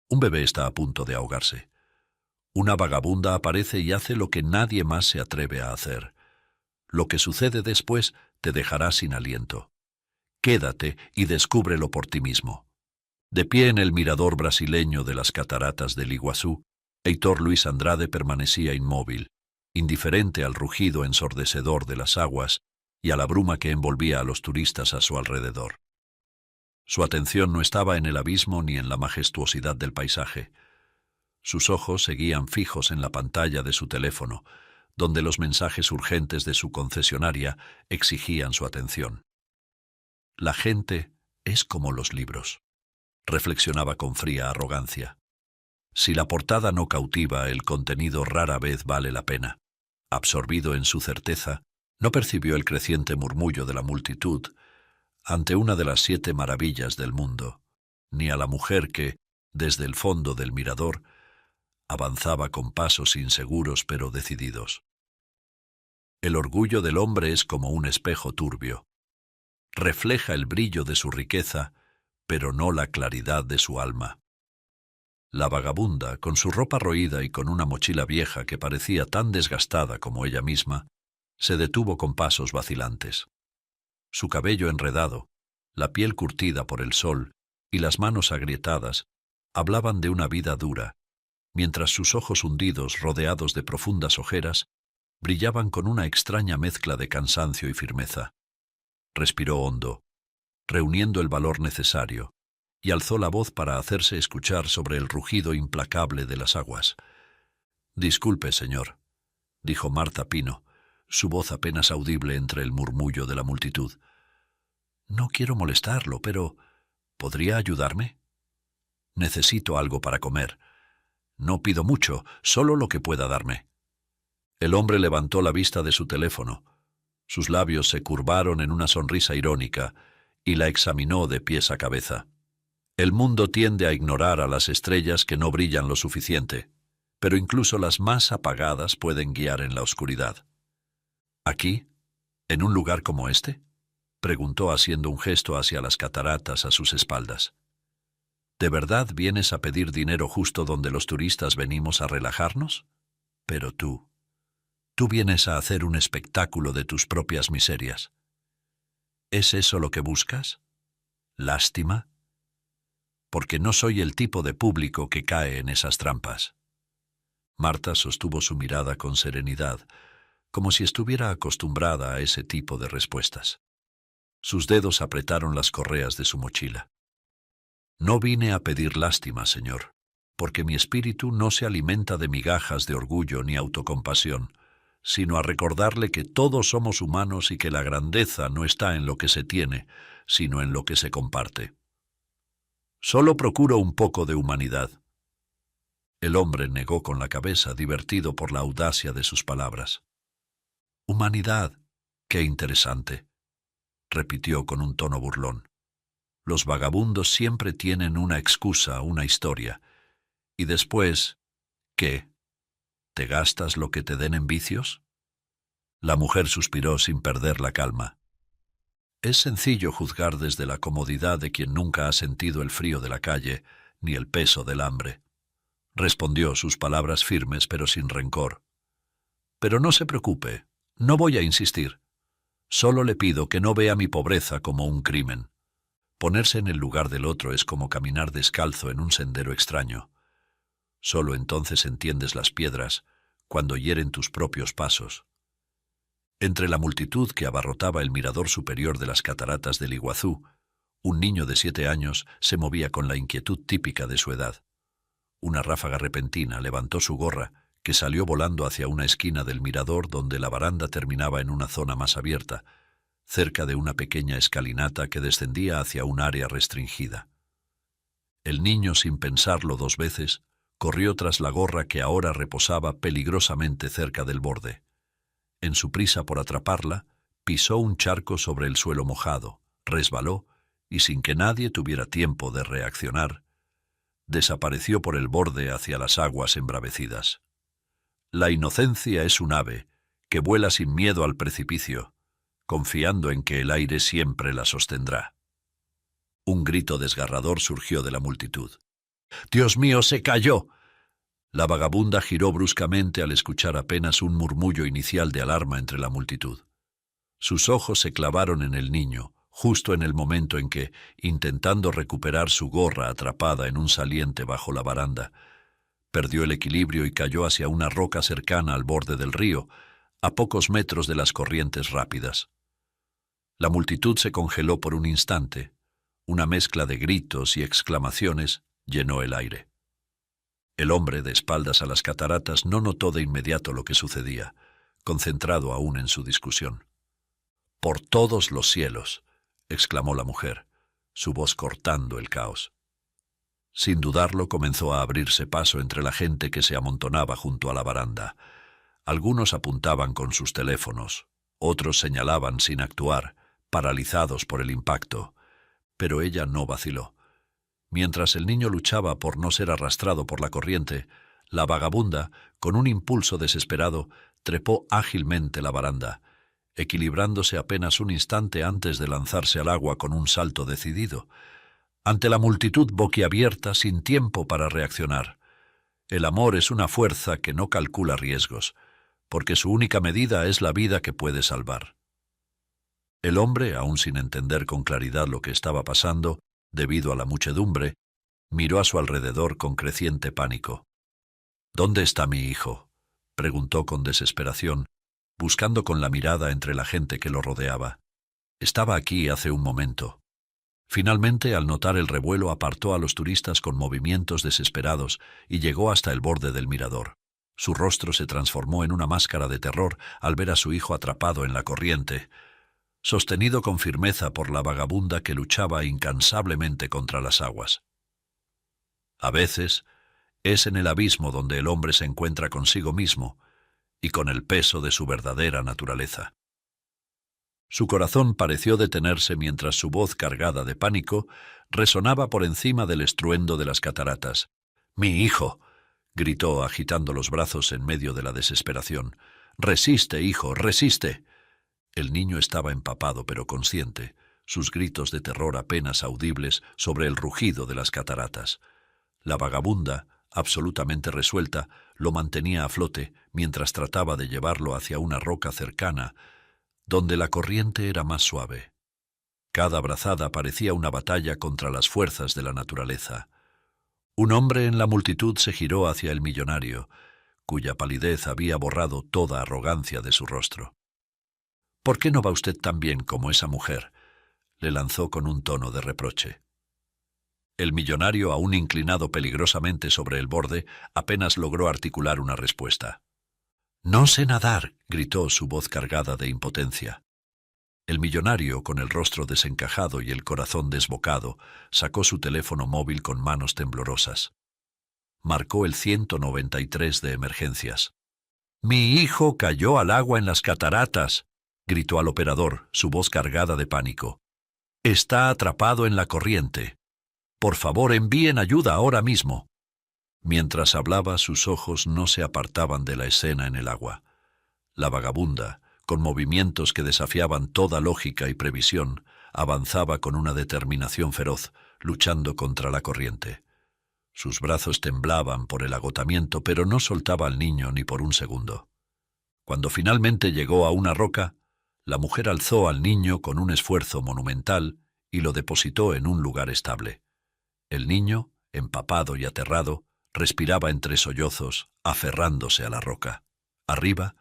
Un bebé está a punto de ahogarse. Una vagabunda aparece y hace lo que nadie más se atreve a hacer. Lo que sucede después te dejará sin aliento. Quédate y descúbrelo por ti mismo. De pie en el mirador brasileño de las cataratas del Iguazú, Heitor Luis Andrade permanecía inmóvil, indiferente al rugido ensordecedor de las aguas y a la bruma que envolvía a los turistas a su alrededor. Su atención no estaba en el abismo ni en la majestuosidad del paisaje. Sus ojos seguían fijos en la pantalla de su teléfono, donde los mensajes urgentes de su concesionaria exigían su atención. La gente es como los libros, reflexionaba con fría arrogancia. Si la portada no cautiva, el contenido rara vez vale la pena. Absorbido en su certeza, no percibió el creciente murmullo de la multitud ante una de las 7 maravillas del mundo, ni a la mujer que, desde el fondo del mirador, avanzaba con pasos inseguros pero decididos. El orgullo del hombre es como un espejo turbio. Refleja el brillo de su riqueza, pero no la claridad de su alma. La vagabunda, con su ropa roída y con una mochila vieja que parecía tan desgastada como ella misma, se detuvo con pasos vacilantes. Su cabello enredado, la piel curtida por el sol y las manos agrietadas hablaban de una vida dura, mientras sus ojos hundidos, rodeados de profundas ojeras, brillaban con una extraña mezcla de cansancio y firmeza. Respiró hondo, reuniendo el valor necesario, y alzó la voz para hacerse escuchar sobre el rugido implacable de las aguas. «Disculpe, señor», dijo Marta Pino, su voz apenas audible entre el murmullo de la multitud. «No quiero molestarlo, pero ¿podría ayudarme? Necesito algo para comer. No pido mucho, solo lo que pueda darme». El hombre levantó la vista de su teléfono. Sus labios se curvaron en una sonrisa irónica y la examinó de pies a cabeza. El mundo tiende a ignorar a las estrellas que no brillan lo suficiente, pero incluso las más apagadas pueden guiar en la oscuridad. «¿Aquí? ¿En un lugar como este?», preguntó haciendo un gesto hacia las cataratas a sus espaldas. «¿De verdad vienes a pedir dinero justo donde los turistas venimos a relajarnos? Pero tú vienes a hacer un espectáculo de tus propias miserias. ¿Es eso lo que buscas? ¿Lástima? Porque no soy el tipo de público que cae en esas trampas». Marta sostuvo su mirada con serenidad, como si estuviera acostumbrada a ese tipo de respuestas. Sus dedos apretaron las correas de su mochila. «No vine a pedir lástima, señor, porque mi espíritu no se alimenta de migajas de orgullo ni autocompasión, sino a recordarle que todos somos humanos y que la grandeza no está en lo que se tiene, sino en lo que se comparte. Solo procuro un poco de humanidad». El hombre negó con la cabeza, divertido por la audacia de sus palabras. «Humanidad, qué interesante», repitió con un tono burlón. «Los vagabundos siempre tienen una excusa, una historia. Y después, ¿qué? ¿Te gastas lo que te den en vicios?». La mujer suspiró sin perder la calma. «Es sencillo juzgar desde la comodidad de quien nunca ha sentido el frío de la calle ni el peso del hambre», respondió, sus palabras firmes pero sin rencor. «Pero no se preocupe, no voy a insistir. Solo le pido que no vea mi pobreza como un crimen. Ponerse en el lugar del otro es como caminar descalzo en un sendero extraño. Solo entonces entiendes las piedras, cuando hieren tus propios pasos». Entre la multitud que abarrotaba el mirador superior de las cataratas del Iguazú, un niño de 7 años se movía con la inquietud típica de su edad. Una ráfaga repentina levantó su gorra, que salió volando hacia una esquina del mirador donde la baranda terminaba en una zona más abierta, cerca de una pequeña escalinata que descendía hacia un área restringida. El niño, sin pensarlo 2 veces, corrió tras la gorra que ahora reposaba peligrosamente cerca del borde. En su prisa por atraparla, pisó un charco sobre el suelo mojado, resbaló y, sin que nadie tuviera tiempo de reaccionar, desapareció por el borde hacia las aguas embravecidas. La inocencia es un ave que vuela sin miedo al precipicio, confiando en que el aire siempre la sostendrá. Un grito desgarrador surgió de la multitud. ¡Dios mío, se cayó! La vagabunda giró bruscamente al escuchar apenas un murmullo inicial de alarma entre la multitud. Sus ojos se clavaron en el niño, justo en el momento en que, intentando recuperar su gorra atrapada en un saliente bajo la baranda, perdió el equilibrio y cayó hacia una roca cercana al borde del río, a pocos metros de las corrientes rápidas. La multitud se congeló por un instante. Una mezcla de gritos y exclamaciones llenó el aire. El hombre, de espaldas a las cataratas, no notó de inmediato lo que sucedía, concentrado aún en su discusión. «¡Por todos los cielos!», exclamó la mujer, su voz cortando el caos. Sin dudarlo, comenzó a abrirse paso entre la gente que se amontonaba junto a la baranda. Algunos apuntaban con sus teléfonos, otros señalaban sin actuar, paralizados por el impacto, pero ella no vaciló. Mientras el niño luchaba por no ser arrastrado por la corriente, la vagabunda, con un impulso desesperado, trepó ágilmente la baranda, equilibrándose apenas un instante antes de lanzarse al agua con un salto decidido. Ante la multitud boquiabierta, sin tiempo para reaccionar. El amor es una fuerza que no calcula riesgos, porque su única medida es la vida que puede salvar. El hombre, aún sin entender con claridad lo que estaba pasando, debido a la muchedumbre, miró a su alrededor con creciente pánico. «¿Dónde está mi hijo?», preguntó con desesperación, buscando con la mirada entre la gente que lo rodeaba. «Estaba aquí hace un momento». Finalmente, al notar el revuelo, apartó a los turistas con movimientos desesperados y llegó hasta el borde del mirador. Su rostro se transformó en una máscara de terror al ver a su hijo atrapado en la corriente, sostenido con firmeza por la vagabunda que luchaba incansablemente contra las aguas. A veces, es en el abismo donde el hombre se encuentra consigo mismo y con el peso de su verdadera naturaleza. Su corazón pareció detenerse mientras su voz cargada de pánico resonaba por encima del estruendo de las cataratas. «¡Mi hijo!», gritó agitando los brazos en medio de la desesperación. «¡Resiste, hijo, resiste!». El niño estaba empapado pero consciente, sus gritos de terror apenas audibles sobre el rugido de las cataratas. La vagabunda, absolutamente resuelta, lo mantenía a flote mientras trataba de llevarlo hacia una roca cercana, donde la corriente era más suave. Cada brazada parecía una batalla contra las fuerzas de la naturaleza. Un hombre en la multitud se giró hacia el millonario, cuya palidez había borrado toda arrogancia de su rostro. «¿Por qué no va usted tan bien como esa mujer?», le lanzó con un tono de reproche. El millonario, aún inclinado peligrosamente sobre el borde, apenas logró articular una respuesta. «No sé nadar», gritó su voz cargada de impotencia. El millonario, con el rostro desencajado y el corazón desbocado, sacó su teléfono móvil con manos temblorosas. Marcó el 193 de emergencias. «Mi hijo cayó al agua en las cataratas», gritó al operador, su voz cargada de pánico. «Está atrapado en la corriente. Por favor, envíen ayuda ahora mismo». Mientras hablaba, sus ojos no se apartaban de la escena en el agua. La vagabunda, con movimientos que desafiaban toda lógica y previsión, avanzaba con una determinación feroz, luchando contra la corriente. Sus brazos temblaban por el agotamiento, pero no soltaba al niño ni por un segundo. Cuando finalmente llegó a una roca, la mujer alzó al niño con un esfuerzo monumental y lo depositó en un lugar estable. El niño, empapado y aterrado, respiraba entre sollozos, aferrándose a la roca. Arriba,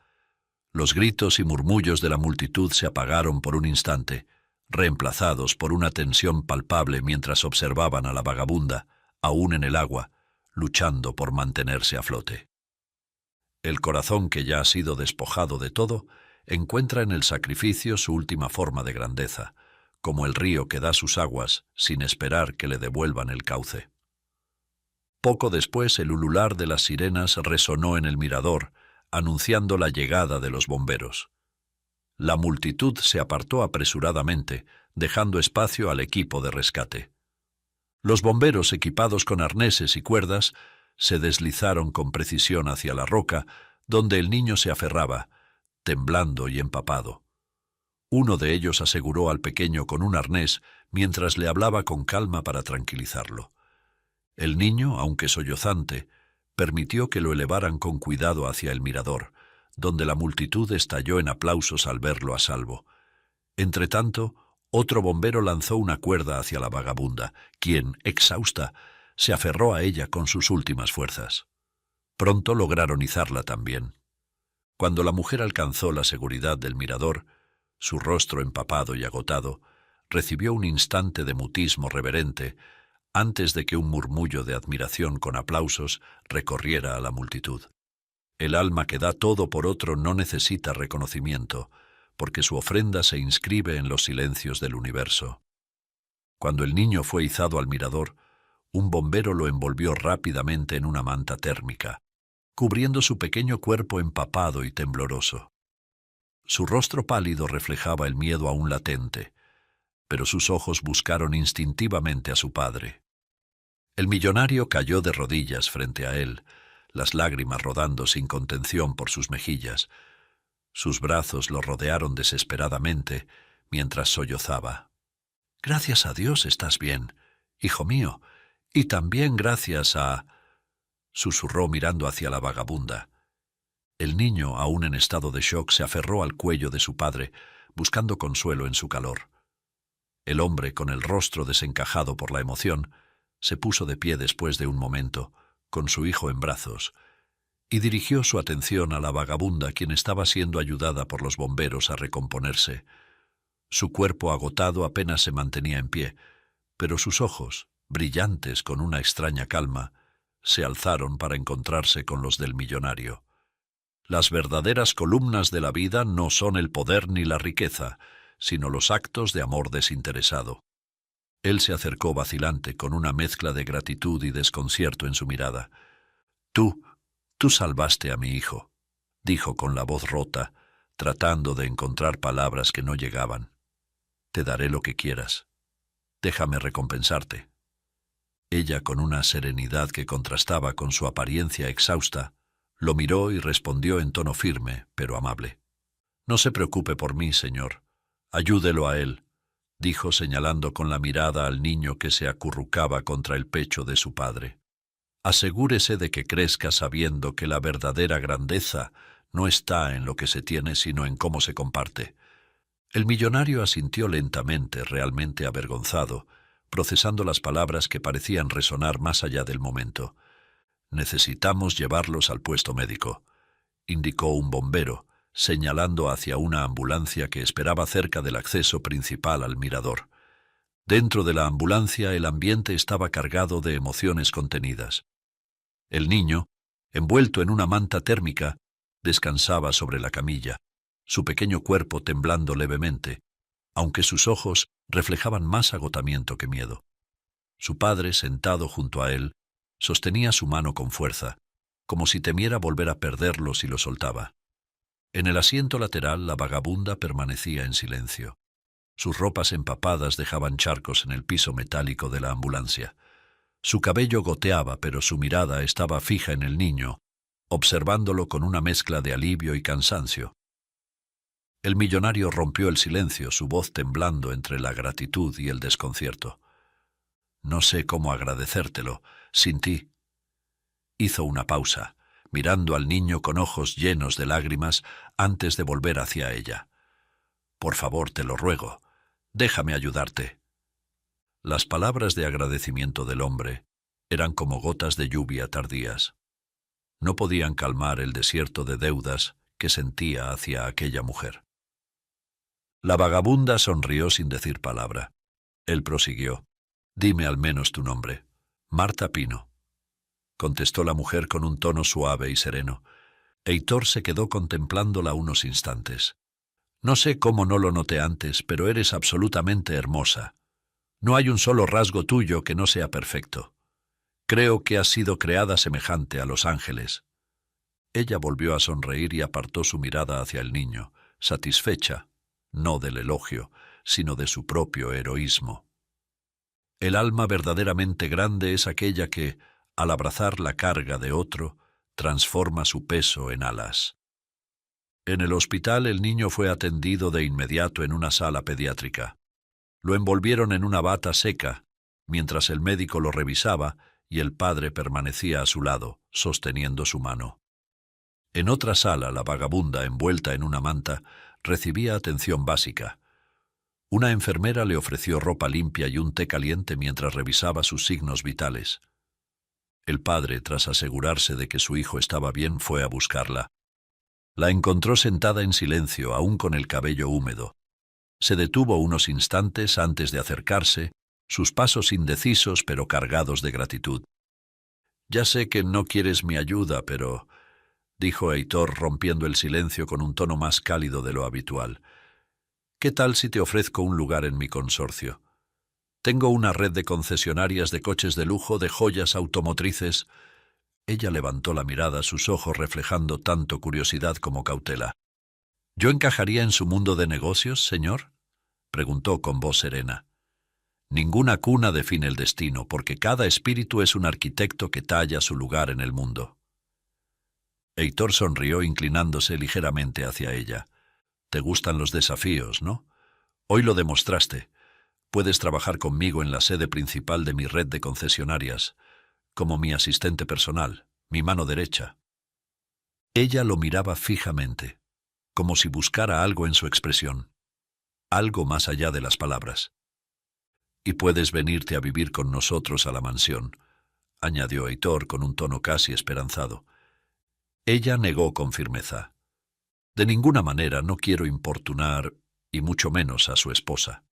los gritos y murmullos de la multitud se apagaron por un instante, reemplazados por una tensión palpable mientras observaban a la vagabunda, aún en el agua, luchando por mantenerse a flote. El corazón que ya ha sido despojado de todo, encuentra en el sacrificio su última forma de grandeza, como el río que da sus aguas sin esperar que le devuelvan el cauce. Poco después el ulular de las sirenas resonó en el mirador, anunciando la llegada de los bomberos. La multitud se apartó apresuradamente, dejando espacio al equipo de rescate. Los bomberos, equipados con arneses y cuerdas, se deslizaron con precisión hacia la roca, donde el niño se aferraba, temblando y empapado. Uno de ellos aseguró al pequeño con un arnés mientras le hablaba con calma para tranquilizarlo. El niño, aunque sollozante, permitió que lo elevaran con cuidado hacia el mirador, donde la multitud estalló en aplausos al verlo a salvo. Entretanto, otro bombero lanzó una cuerda hacia la vagabunda, quien, exhausta, se aferró a ella con sus últimas fuerzas. Pronto lograron izarla también. Cuando la mujer alcanzó la seguridad del mirador, su rostro empapado y agotado, recibió un instante de mutismo reverente antes de que un murmullo de admiración con aplausos recorriera a la multitud. El alma que da todo por otro no necesita reconocimiento, porque su ofrenda se inscribe en los silencios del universo. Cuando el niño fue izado al mirador, un bombero lo envolvió rápidamente en una manta térmica, cubriendo su pequeño cuerpo empapado y tembloroso. Su rostro pálido reflejaba el miedo aún latente, pero sus ojos buscaron instintivamente a su padre. El millonario cayó de rodillas frente a él, las lágrimas rodando sin contención por sus mejillas. Sus brazos lo rodearon desesperadamente mientras sollozaba. «Gracias a Dios estás bien, hijo mío, y también gracias a...», susurró mirando hacia la vagabunda. El niño, aún en estado de shock, se aferró al cuello de su padre, buscando consuelo en su calor. El hombre, con el rostro desencajado por la emoción, se puso de pie después de un momento, con su hijo en brazos, y dirigió su atención a la vagabunda, quien estaba siendo ayudada por los bomberos a recomponerse. Su cuerpo agotado apenas se mantenía en pie, pero sus ojos, brillantes con una extraña calma, se alzaron para encontrarse con los del millonario. Las verdaderas columnas de la vida no son el poder ni la riqueza, sino los actos de amor desinteresado. Él se acercó vacilante, con una mezcla de gratitud y desconcierto en su mirada. Tú salvaste a mi hijo», dijo con la voz rota, tratando de encontrar palabras que no llegaban. «Te daré lo que quieras. Déjame recompensarte». Ella, con una serenidad que contrastaba con su apariencia exhausta, lo miró y respondió en tono firme, pero amable. «No se preocupe por mí, señor. Ayúdelo a él», dijo señalando con la mirada al niño que se acurrucaba contra el pecho de su padre. «Asegúrese de que crezca sabiendo que la verdadera grandeza no está en lo que se tiene, sino en cómo se comparte». El millonario asintió lentamente, realmente avergonzado, procesando las palabras que parecían resonar más allá del momento. «Necesitamos llevarlos al puesto médico», indicó un bombero, señalando hacia una ambulancia que esperaba cerca del acceso principal al mirador. Dentro de la ambulancia el ambiente estaba cargado de emociones contenidas. El niño, envuelto en una manta térmica, descansaba sobre la camilla, su pequeño cuerpo temblando levemente, aunque sus ojos reflejaban más agotamiento que miedo. Su padre, sentado junto a él, sostenía su mano con fuerza, como si temiera volver a perderlo si lo soltaba. En el asiento lateral la vagabunda permanecía en silencio. Sus ropas empapadas dejaban charcos en el piso metálico de la ambulancia. Su cabello goteaba, pero su mirada estaba fija en el niño, observándolo con una mezcla de alivio y cansancio. El millonario rompió el silencio, su voz temblando entre la gratitud y el desconcierto. «No sé cómo agradecértelo, sin ti». Hizo una pausa, mirando al niño con ojos llenos de lágrimas antes de volver hacia ella. «Por favor, te lo ruego, déjame ayudarte». Las palabras de agradecimiento del hombre eran como gotas de lluvia tardías. No podían calmar el desierto de deudas que sentía hacia aquella mujer. La vagabunda sonrió sin decir palabra. Él prosiguió. «Dime al menos tu nombre». «Marta Pino», contestó la mujer con un tono suave y sereno. Heitor se quedó contemplándola unos instantes. «No sé cómo no lo noté antes, pero eres absolutamente hermosa. No hay un solo rasgo tuyo que no sea perfecto. Creo que has sido creada semejante a los ángeles». Ella volvió a sonreír y apartó su mirada hacia el niño, satisfecha, no del elogio, sino de su propio heroísmo. El alma verdaderamente grande es aquella que, al abrazar la carga de otro, transforma su peso en alas. En el hospital el niño fue atendido de inmediato en una sala pediátrica. Lo envolvieron en una bata seca, mientras el médico lo revisaba y el padre permanecía a su lado, sosteniendo su mano. En otra sala, la vagabunda, envuelta en una manta, recibía atención básica. Una enfermera le ofreció ropa limpia y un té caliente mientras revisaba sus signos vitales. El padre, tras asegurarse de que su hijo estaba bien, fue a buscarla. La encontró sentada en silencio, aún con el cabello húmedo. Se detuvo unos instantes antes de acercarse, sus pasos indecisos pero cargados de gratitud. «Ya sé que no quieres mi ayuda, pero...», dijo Heitor, rompiendo el silencio con un tono más cálido de lo habitual. «¿Qué tal si te ofrezco un lugar en mi consorcio? Tengo una red de concesionarias de coches de lujo, de joyas automotrices...». Ella levantó la mirada, sus ojos reflejando tanto curiosidad como cautela. «¿Yo encajaría en su mundo de negocios, señor?», preguntó con voz serena. «Ninguna cuna define el destino, porque cada espíritu es un arquitecto que talla su lugar en el mundo». Heitor sonrió, inclinándose ligeramente hacia ella. «Te gustan los desafíos, ¿no? Hoy lo demostraste. Puedes trabajar conmigo en la sede principal de mi red de concesionarias, como mi asistente personal, mi mano derecha». Ella lo miraba fijamente, como si buscara algo en su expresión, algo más allá de las palabras. «Y puedes venirte a vivir con nosotros a la mansión», añadió Heitor con un tono casi esperanzado. Ella negó con firmeza. «De ninguna manera, no quiero importunar, y mucho menos a su esposa».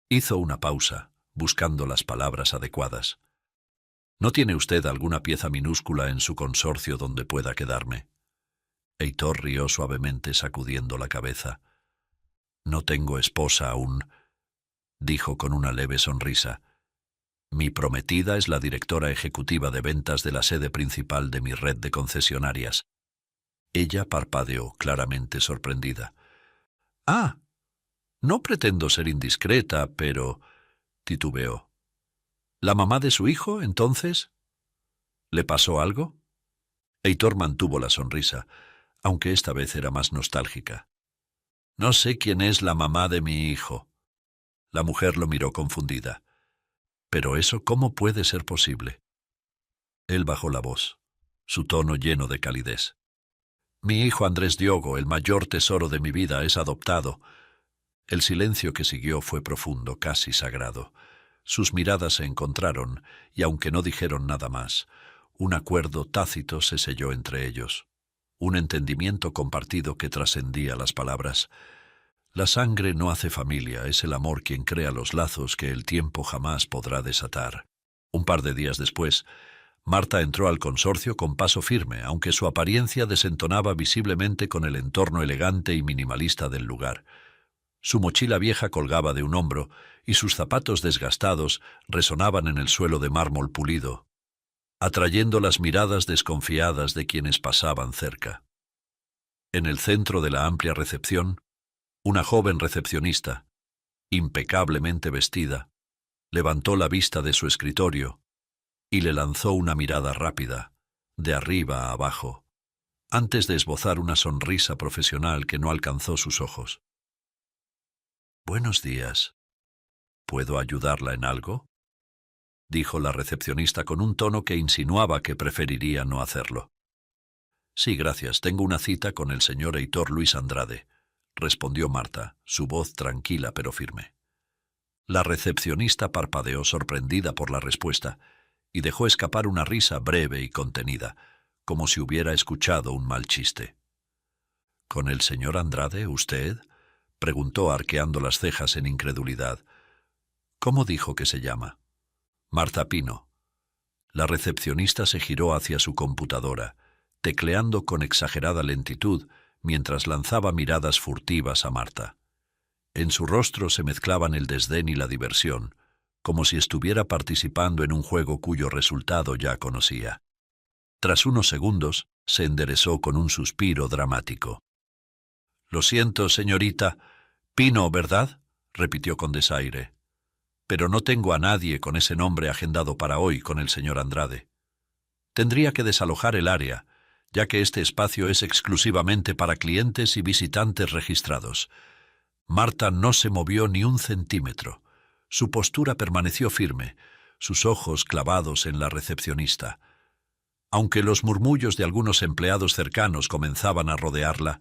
Hizo una pausa, buscando las palabras adecuadas. «¿No tiene usted alguna pieza minúscula en su consorcio donde pueda quedarme?». Heitor rió suavemente, sacudiendo la cabeza. «No tengo esposa aún», dijo con una leve sonrisa. «Mi prometida es la directora ejecutiva de ventas de la sede principal de mi red de concesionarias». Ella parpadeó, claramente sorprendida. «Ah, no pretendo ser indiscreta, pero...», titubeó. «¿La mamá de su hijo, entonces? ¿Le pasó algo?». Heitor mantuvo la sonrisa, aunque esta vez era más nostálgica. «No sé quién es la mamá de mi hijo». La mujer lo miró confundida. «¿Pero eso cómo puede ser posible?». Él bajó la voz, su tono lleno de calidez. «Mi hijo Andrés Diogo, el mayor tesoro de mi vida, es adoptado». El silencio que siguió fue profundo, casi sagrado. Sus miradas se encontraron, y aunque no dijeron nada más, un acuerdo tácito se selló entre ellos. Un entendimiento compartido que trascendía las palabras. La sangre no hace familia, es el amor quien crea los lazos que el tiempo jamás podrá desatar. Un par de días después, Marta entró al consorcio con paso firme, aunque su apariencia desentonaba visiblemente con el entorno elegante y minimalista del lugar. Su mochila vieja colgaba de un hombro y sus zapatos desgastados resonaban en el suelo de mármol pulido, atrayendo las miradas desconfiadas de quienes pasaban cerca. En el centro de la amplia recepción, una joven recepcionista, impecablemente vestida, levantó la vista de su escritorio y le lanzó una mirada rápida, de arriba a abajo, antes de esbozar una sonrisa profesional que no alcanzó sus ojos. «Buenos días. ¿Puedo ayudarla en algo?», dijo la recepcionista con un tono que insinuaba que preferiría no hacerlo. «Sí, gracias. Tengo una cita con el señor Heitor Luis Andrade», respondió Marta, su voz tranquila pero firme. La recepcionista parpadeó sorprendida por la respuesta y dejó escapar una risa breve y contenida, como si hubiera escuchado un mal chiste. «¿Con el señor Andrade, usted?», preguntó arqueando las cejas en incredulidad. «¿Cómo dijo que se llama?». «Marta Pino». La recepcionista se giró hacia su computadora, tecleando con exagerada lentitud mientras lanzaba miradas furtivas a Marta. En su rostro se mezclaban el desdén y la diversión, como si estuviera participando en un juego cuyo resultado ya conocía. Tras unos segundos, se enderezó con un suspiro dramático. «Lo siento, señorita. Pino, ¿verdad?», repitió con desaire. «Pero no tengo a nadie con ese nombre agendado para hoy con el señor Andrade. Tendría que desalojar el área, ya que este espacio es exclusivamente para clientes y visitantes registrados». Marta no se movió ni un centímetro. Su postura permaneció firme, sus ojos clavados en la recepcionista. Aunque los murmullos de algunos empleados cercanos comenzaban a rodearla,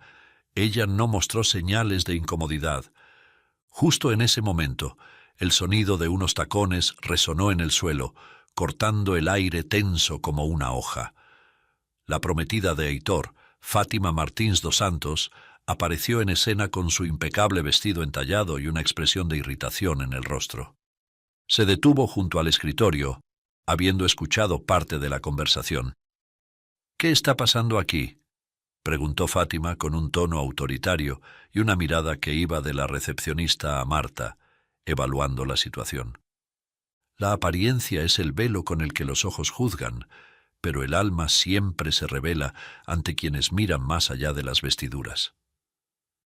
ella no mostró señales de incomodidad. Justo en ese momento, el sonido de unos tacones resonó en el suelo, cortando el aire tenso como una hoja. La prometida de Heitor, Fátima Martins dos Santos, apareció en escena con su impecable vestido entallado y una expresión de irritación en el rostro. Se detuvo junto al escritorio, habiendo escuchado parte de la conversación. «¿Qué está pasando aquí?», preguntó Fátima con un tono autoritario y una mirada que iba de la recepcionista a Marta, evaluando la situación. La apariencia es el velo con el que los ojos juzgan, pero el alma siempre se revela ante quienes miran más allá de las vestiduras.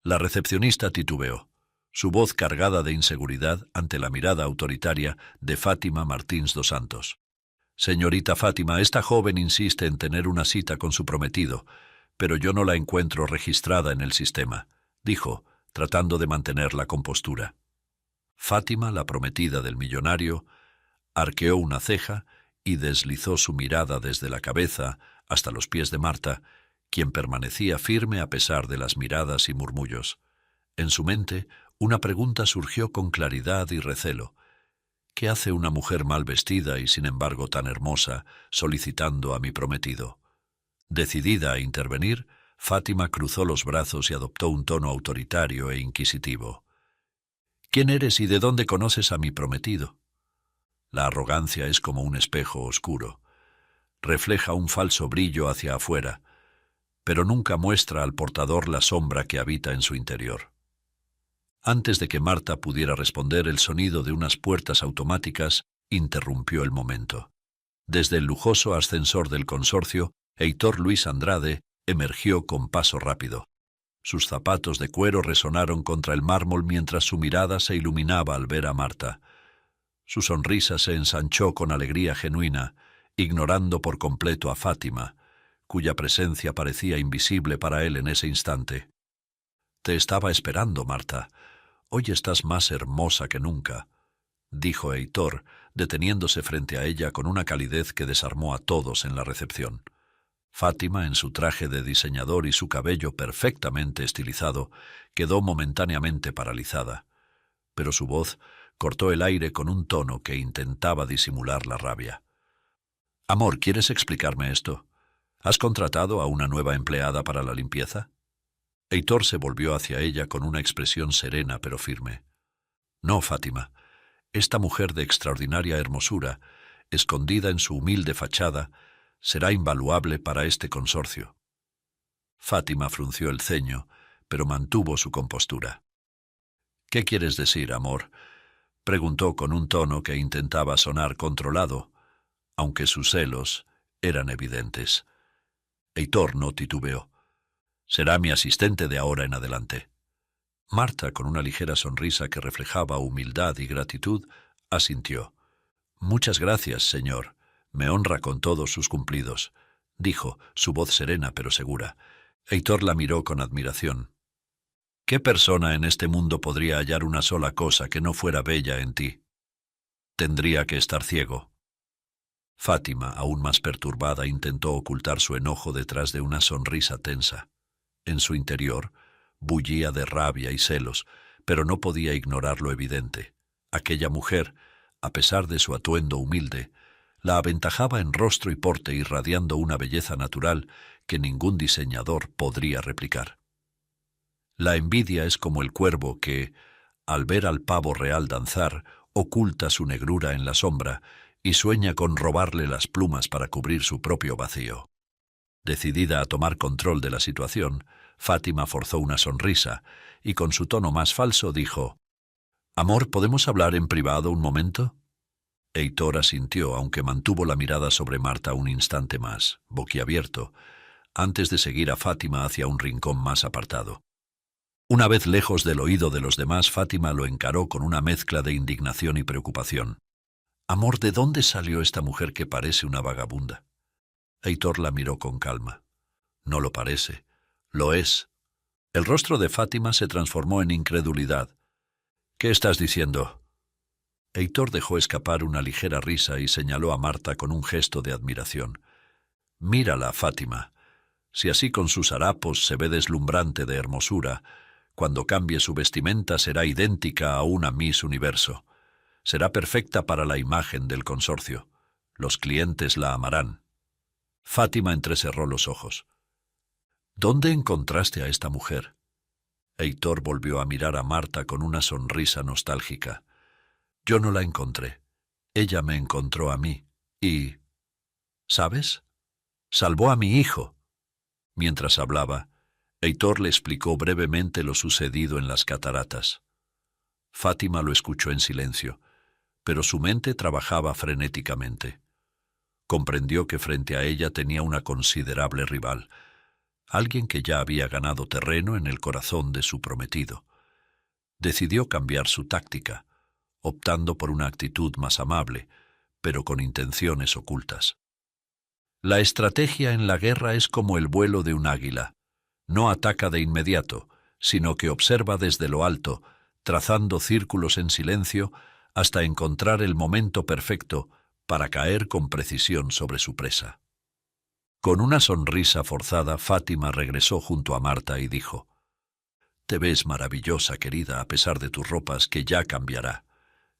La recepcionista titubeó, su voz cargada de inseguridad ante la mirada autoritaria de Fátima Martins dos Santos. «Señorita Fátima, esta joven insiste en tener una cita con su prometido, pero yo no la encuentro registrada en el sistema», dijo, tratando de mantener la compostura. Fátima, la prometida del millonario, arqueó una ceja y deslizó su mirada desde la cabeza hasta los pies de Marta, quien permanecía firme a pesar de las miradas y murmullos. En su mente, una pregunta surgió con claridad y recelo. ¿Qué hace una mujer mal vestida y sin embargo tan hermosa solicitando a mi prometido? Decidida a intervenir, Fátima cruzó los brazos y adoptó un tono autoritario e inquisitivo. «¿Quién eres y de dónde conoces a mi prometido?» La arrogancia es como un espejo oscuro. Refleja un falso brillo hacia afuera, pero nunca muestra al portador la sombra que habita en su interior. Antes de que Marta pudiera responder, el sonido de unas puertas automáticas interrumpió el momento. Desde el lujoso ascensor del consorcio, Heitor Luis Andrade emergió con paso rápido. Sus zapatos de cuero resonaron contra el mármol mientras su mirada se iluminaba al ver a Marta. Su sonrisa se ensanchó con alegría genuina, ignorando por completo a Fátima, cuya presencia parecía invisible para él en ese instante. «Te estaba esperando, Marta. Hoy estás más hermosa que nunca», dijo Heitor, deteniéndose frente a ella con una calidez que desarmó a todos en la recepción. Fátima, en su traje de diseñador y su cabello perfectamente estilizado, quedó momentáneamente paralizada, pero su voz cortó el aire con un tono que intentaba disimular la rabia. «Amor, ¿quieres explicarme esto? ¿Has contratado a una nueva empleada para la limpieza?» Heitor se volvió hacia ella con una expresión serena pero firme. «No, Fátima. Esta mujer de extraordinaria hermosura, escondida en su humilde fachada, será invaluable para este consorcio». Fátima frunció el ceño, pero mantuvo su compostura. «¿Qué quieres decir, amor?», preguntó con un tono que intentaba sonar controlado, aunque sus celos eran evidentes. Heitor no titubeó. «Será mi asistente de ahora en adelante». Marta, con una ligera sonrisa que reflejaba humildad y gratitud, asintió. «Muchas gracias, señor. Me honra con todos sus cumplidos», dijo, su voz serena pero segura. Heitor la miró con admiración. «¿Qué persona en este mundo podría hallar una sola cosa que no fuera bella en ti? Tendría que estar ciego». Fátima, aún más perturbada, intentó ocultar su enojo detrás de una sonrisa tensa. En su interior, bullía de rabia y celos, pero no podía ignorar lo evidente. Aquella mujer, a pesar de su atuendo humilde, la aventajaba en rostro y porte, irradiando una belleza natural que ningún diseñador podría replicar. La envidia es como el cuervo que, al ver al pavo real danzar, oculta su negrura en la sombra y sueña con robarle las plumas para cubrir su propio vacío. Decidida a tomar control de la situación, Fátima forzó una sonrisa y con su tono más falso dijo: «Amor, ¿podemos hablar en privado un momento?» Heitor asintió, aunque mantuvo la mirada sobre Marta un instante más, boquiabierto, antes de seguir a Fátima hacia un rincón más apartado. Una vez lejos del oído de los demás, Fátima lo encaró con una mezcla de indignación y preocupación. «Amor, ¿de dónde salió esta mujer que parece una vagabunda?» Heitor la miró con calma. «No lo parece. Lo es». El rostro de Fátima se transformó en incredulidad. «¿Qué estás diciendo?» Heitor dejó escapar una ligera risa y señaló a Marta con un gesto de admiración. «Mírala, Fátima. Si así con sus harapos se ve deslumbrante de hermosura, cuando cambie su vestimenta será idéntica a una Miss Universo. Será perfecta para la imagen del consorcio. Los clientes la amarán». Fátima entrecerró los ojos. «¿Dónde encontraste a esta mujer?» Heitor volvió a mirar a Marta con una sonrisa nostálgica. «Yo no la encontré. Ella me encontró a mí. Y... ¿sabes? Salvó a mi hijo». Mientras hablaba, Heitor le explicó brevemente lo sucedido en las cataratas. Fátima lo escuchó en silencio, pero su mente trabajaba frenéticamente. Comprendió que frente a ella tenía una considerable rival, alguien que ya había ganado terreno en el corazón de su prometido. Decidió cambiar su táctica, optando por una actitud más amable, pero con intenciones ocultas. La estrategia en la guerra es como el vuelo de un águila. No ataca de inmediato, sino que observa desde lo alto, trazando círculos en silencio hasta encontrar el momento perfecto para caer con precisión sobre su presa. Con una sonrisa forzada, Fátima regresó junto a Marta y dijo: «Te ves maravillosa, querida, a pesar de tus ropas, que ya cambiará.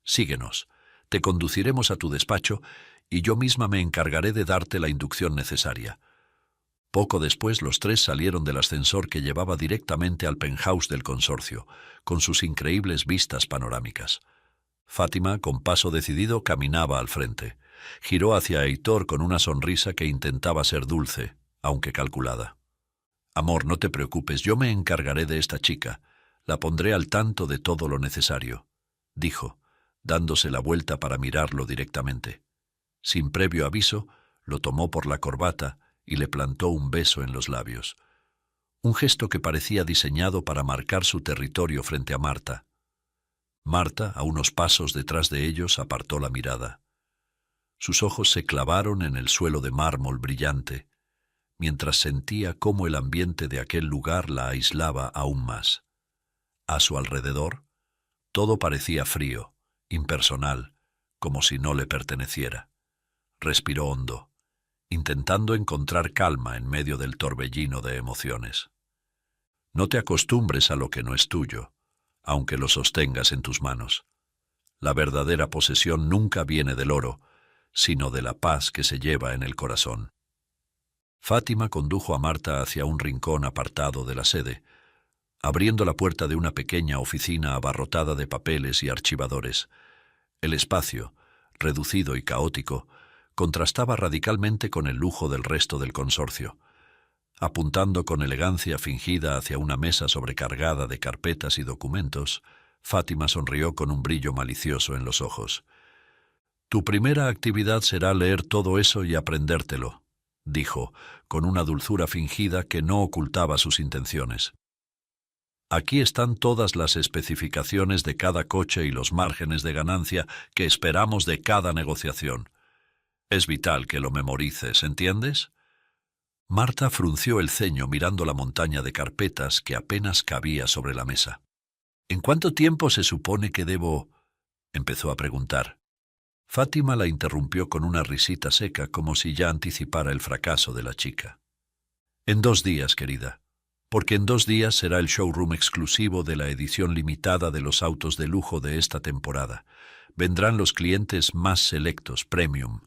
Síguenos, te conduciremos a tu despacho y yo misma me encargaré de darte la inducción necesaria». Poco después los tres salieron del ascensor que llevaba directamente al penthouse del consorcio, con sus increíbles vistas panorámicas. Fátima, con paso decidido, caminaba al frente. Giró hacia Heitor con una sonrisa que intentaba ser dulce, aunque calculada. «Amor, no te preocupes, yo me encargaré de esta chica. La pondré al tanto de todo lo necesario», dijo, dándose la vuelta para mirarlo directamente. Sin previo aviso, lo tomó por la corbata y le plantó un beso en los labios. Un gesto que parecía diseñado para marcar su territorio frente a Marta. Marta, a unos pasos detrás de ellos, apartó la mirada. Sus ojos se clavaron en el suelo de mármol brillante, mientras sentía cómo el ambiente de aquel lugar la aislaba aún más. A su alrededor, todo parecía frío, impersonal, como si no le perteneciera. Respiró hondo, intentando encontrar calma en medio del torbellino de emociones. No te acostumbres a lo que no es tuyo, aunque lo sostengas en tus manos. La verdadera posesión nunca viene del oro, sino de la paz que se lleva en el corazón. Fátima condujo a Marta hacia un rincón apartado de la sede, abriendo la puerta de una pequeña oficina abarrotada de papeles y archivadores. El espacio, reducido y caótico, contrastaba radicalmente con el lujo del resto del consorcio. Apuntando con elegancia fingida hacia una mesa sobrecargada de carpetas y documentos, Fátima sonrió con un brillo malicioso en los ojos. «Tu primera actividad será leer todo eso y aprendértelo», dijo, con una dulzura fingida que no ocultaba sus intenciones. «Aquí están todas las especificaciones de cada coche y los márgenes de ganancia que esperamos de cada negociación. Es vital que lo memorices, ¿entiendes?» Marta frunció el ceño mirando la montaña de carpetas que apenas cabía sobre la mesa. «¿En cuánto tiempo se supone que debo...?» empezó a preguntar. Fátima la interrumpió con una risita seca, como si ya anticipara el fracaso de la chica. «En 2 días, querida, porque en 2 días será el showroom exclusivo de la edición limitada de los autos de lujo de esta temporada. Vendrán los clientes más selectos, premium.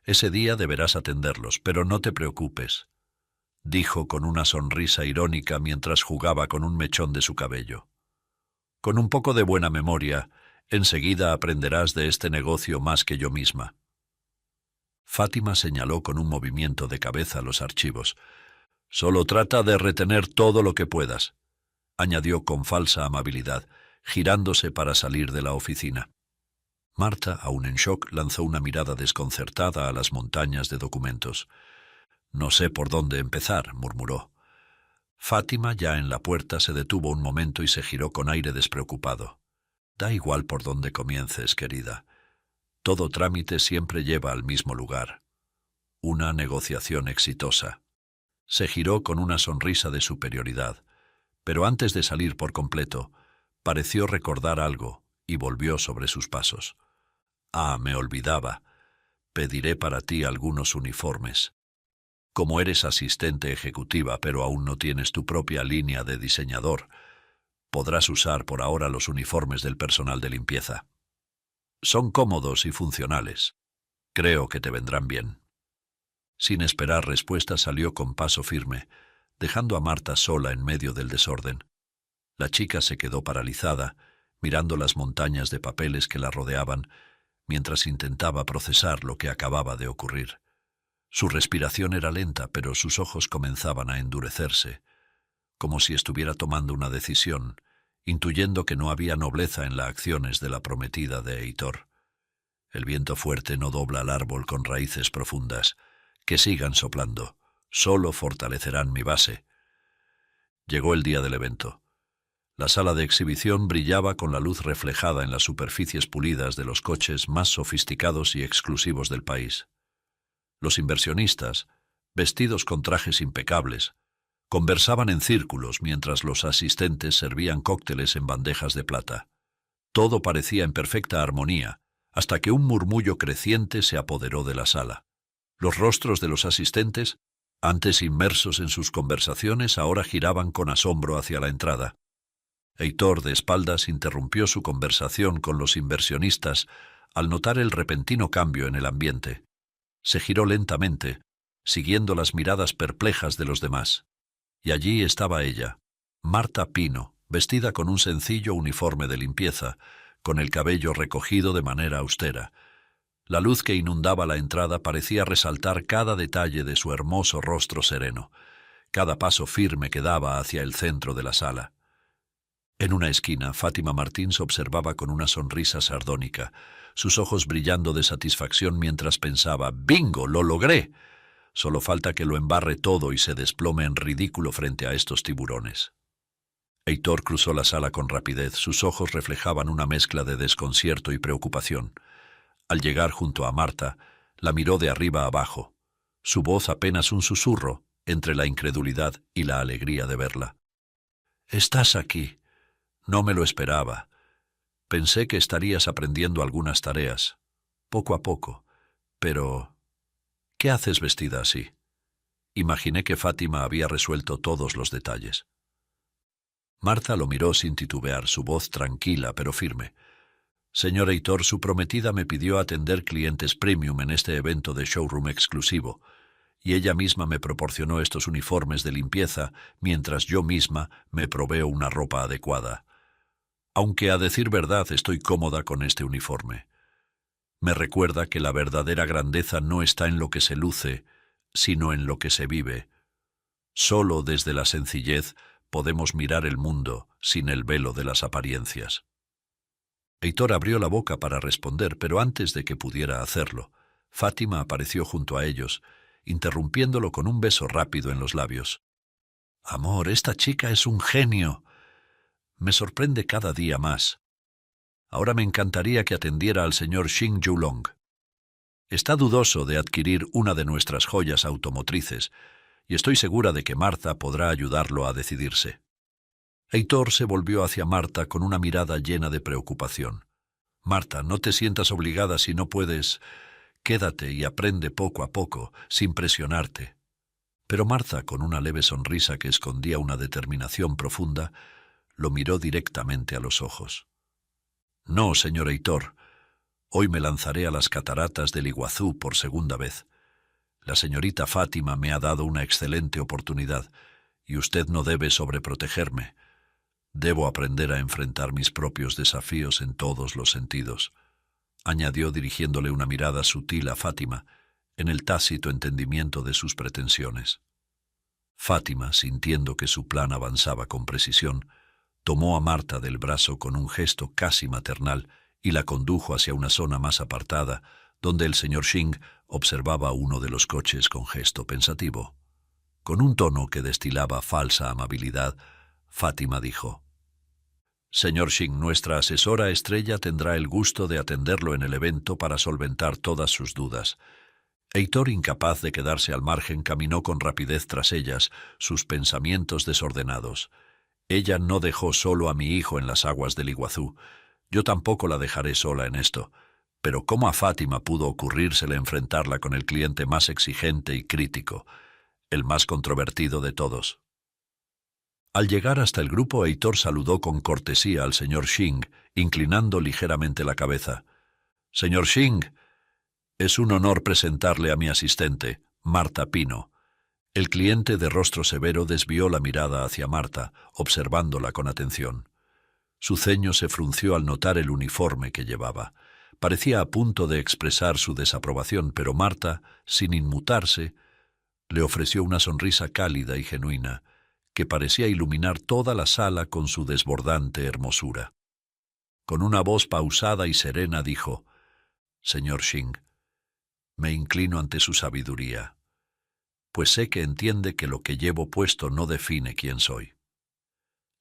Ese día deberás atenderlos, pero no te preocupes», dijo con una sonrisa irónica mientras jugaba con un mechón de su cabello. «Con un poco de buena memoria, enseguida aprenderás de este negocio más que yo misma». Fátima señaló con un movimiento de cabeza los archivos. «Solo trata de retener todo lo que puedas», añadió con falsa amabilidad, girándose para salir de la oficina. Marta, aún en shock, lanzó una mirada desconcertada a las montañas de documentos. «No sé por dónde empezar», murmuró. Fátima, ya en la puerta, se detuvo un momento y se giró con aire despreocupado. «Da igual por dónde comiences, querida. Todo trámite siempre lleva al mismo lugar. Una negociación exitosa». Se giró con una sonrisa de superioridad, pero antes de salir por completo, pareció recordar algo y volvió sobre sus pasos. Ah, me olvidaba. Pediré para ti algunos uniformes. Como eres asistente ejecutiva, pero aún no tienes tu propia línea de diseñador, podrás usar por ahora los uniformes del personal de limpieza. Son cómodos y funcionales. Creo que te vendrán bien. Sin esperar respuesta salió con paso firme, dejando a Marta sola en medio del desorden. La chica se quedó paralizada, mirando las montañas de papeles que la rodeaban, mientras intentaba procesar lo que acababa de ocurrir. Su respiración era lenta, pero sus ojos comenzaban a endurecerse, como si estuviera tomando una decisión, intuyendo que no había nobleza en las acciones de la prometida de Heitor. El viento fuerte no dobla al árbol con raíces profundas. Que sigan soplando. Solo fortalecerán mi base. Llegó el día del evento. La sala de exhibición brillaba con la luz reflejada en las superficies pulidas de los coches más sofisticados y exclusivos del país. Los inversionistas, vestidos con trajes impecables, conversaban en círculos mientras los asistentes servían cócteles en bandejas de plata. Todo parecía en perfecta armonía, hasta que un murmullo creciente se apoderó de la sala. Los rostros de los asistentes, antes inmersos en sus conversaciones, ahora giraban con asombro hacia la entrada. Heitor, de espaldas, interrumpió su conversación con los inversionistas al notar el repentino cambio en el ambiente. Se giró lentamente, siguiendo las miradas perplejas de los demás. Y allí estaba ella, Marta Pino, vestida con un sencillo uniforme de limpieza, con el cabello recogido de manera austera. La luz que inundaba la entrada parecía resaltar cada detalle de su hermoso rostro sereno, cada paso firme que daba hacia el centro de la sala. En una esquina, Fátima Martins observaba con una sonrisa sardónica, sus ojos brillando de satisfacción mientras pensaba: «¡Bingo! ¡Lo logré! Solo falta que lo embarre todo y se desplome en ridículo frente a estos tiburones». Heitor cruzó la sala con rapidez. Sus ojos reflejaban una mezcla de desconcierto y preocupación. Al llegar junto a Marta, la miró de arriba abajo, su voz apenas un susurro entre la incredulidad y la alegría de verla. «Estás aquí. No me lo esperaba. Pensé que estarías aprendiendo algunas tareas, poco a poco. Pero, ¿qué haces vestida así?» Imaginé que Fátima había resuelto todos los detalles. Marta lo miró sin titubear, su voz tranquila pero firme. «Señor Heitor, su prometida me pidió atender clientes premium en este evento de showroom exclusivo, y ella misma me proporcionó estos uniformes de limpieza mientras yo misma me proveo una ropa adecuada. Aunque a decir verdad estoy cómoda con este uniforme. Me recuerda que la verdadera grandeza no está en lo que se luce, sino en lo que se vive. Solo desde la sencillez podemos mirar el mundo sin el velo de las apariencias». Heitor abrió la boca para responder, pero antes de que pudiera hacerlo, Fátima apareció junto a ellos, interrumpiéndolo con un beso rápido en los labios. «Amor, esta chica es un genio. Me sorprende cada día más. Ahora me encantaría que atendiera al señor Xing Yulong. Está dudoso de adquirir una de nuestras joyas automotrices, y estoy segura de que Marta podrá ayudarlo a decidirse». Heitor se volvió hacia Marta con una mirada llena de preocupación. «Marta, no te sientas obligada si no puedes. Quédate y aprende poco a poco, sin presionarte». Pero Marta, con una leve sonrisa que escondía una determinación profunda, lo miró directamente a los ojos. «No, señor Heitor. Hoy me lanzaré a las cataratas del Iguazú por segunda vez. La señorita Fátima me ha dado una excelente oportunidad, y usted no debe sobreprotegerme. Debo aprender a enfrentar mis propios desafíos en todos los sentidos», añadió dirigiéndole una mirada sutil a Fátima, en el tácito entendimiento de sus pretensiones. Fátima, sintiendo que su plan avanzaba con precisión, tomó a Marta del brazo con un gesto casi maternal y la condujo hacia una zona más apartada, donde el señor Xing observaba uno de los coches con gesto pensativo. Con un tono que destilaba falsa amabilidad, Fátima dijo: «Señor Xing, nuestra asesora estrella tendrá el gusto de atenderlo en el evento para solventar todas sus dudas». Heitor, incapaz de quedarse al margen, caminó con rapidez tras ellas, sus pensamientos desordenados. «Ella no dejó solo a mi hijo en las aguas del Iguazú. Yo tampoco la dejaré sola en esto. Pero ¿cómo a Fátima pudo ocurrírsele enfrentarla con el cliente más exigente y crítico, el más controvertido de todos? Al llegar hasta el grupo, Heitor saludó con cortesía al señor Xing, inclinando ligeramente la cabeza. «Señor Xing, es un honor presentarle a mi asistente, Marta Pino». El cliente de rostro severo desvió la mirada hacia Marta, observándola con atención. Su ceño se frunció al notar el uniforme que llevaba. Parecía a punto de expresar su desaprobación, pero Marta, sin inmutarse, le ofreció una sonrisa cálida y genuina, que parecía iluminar toda la sala con su desbordante hermosura. Con una voz pausada y serena dijo: «Señor Xing, me inclino ante su sabiduría, pues sé que entiende que lo que llevo puesto no define quién soy.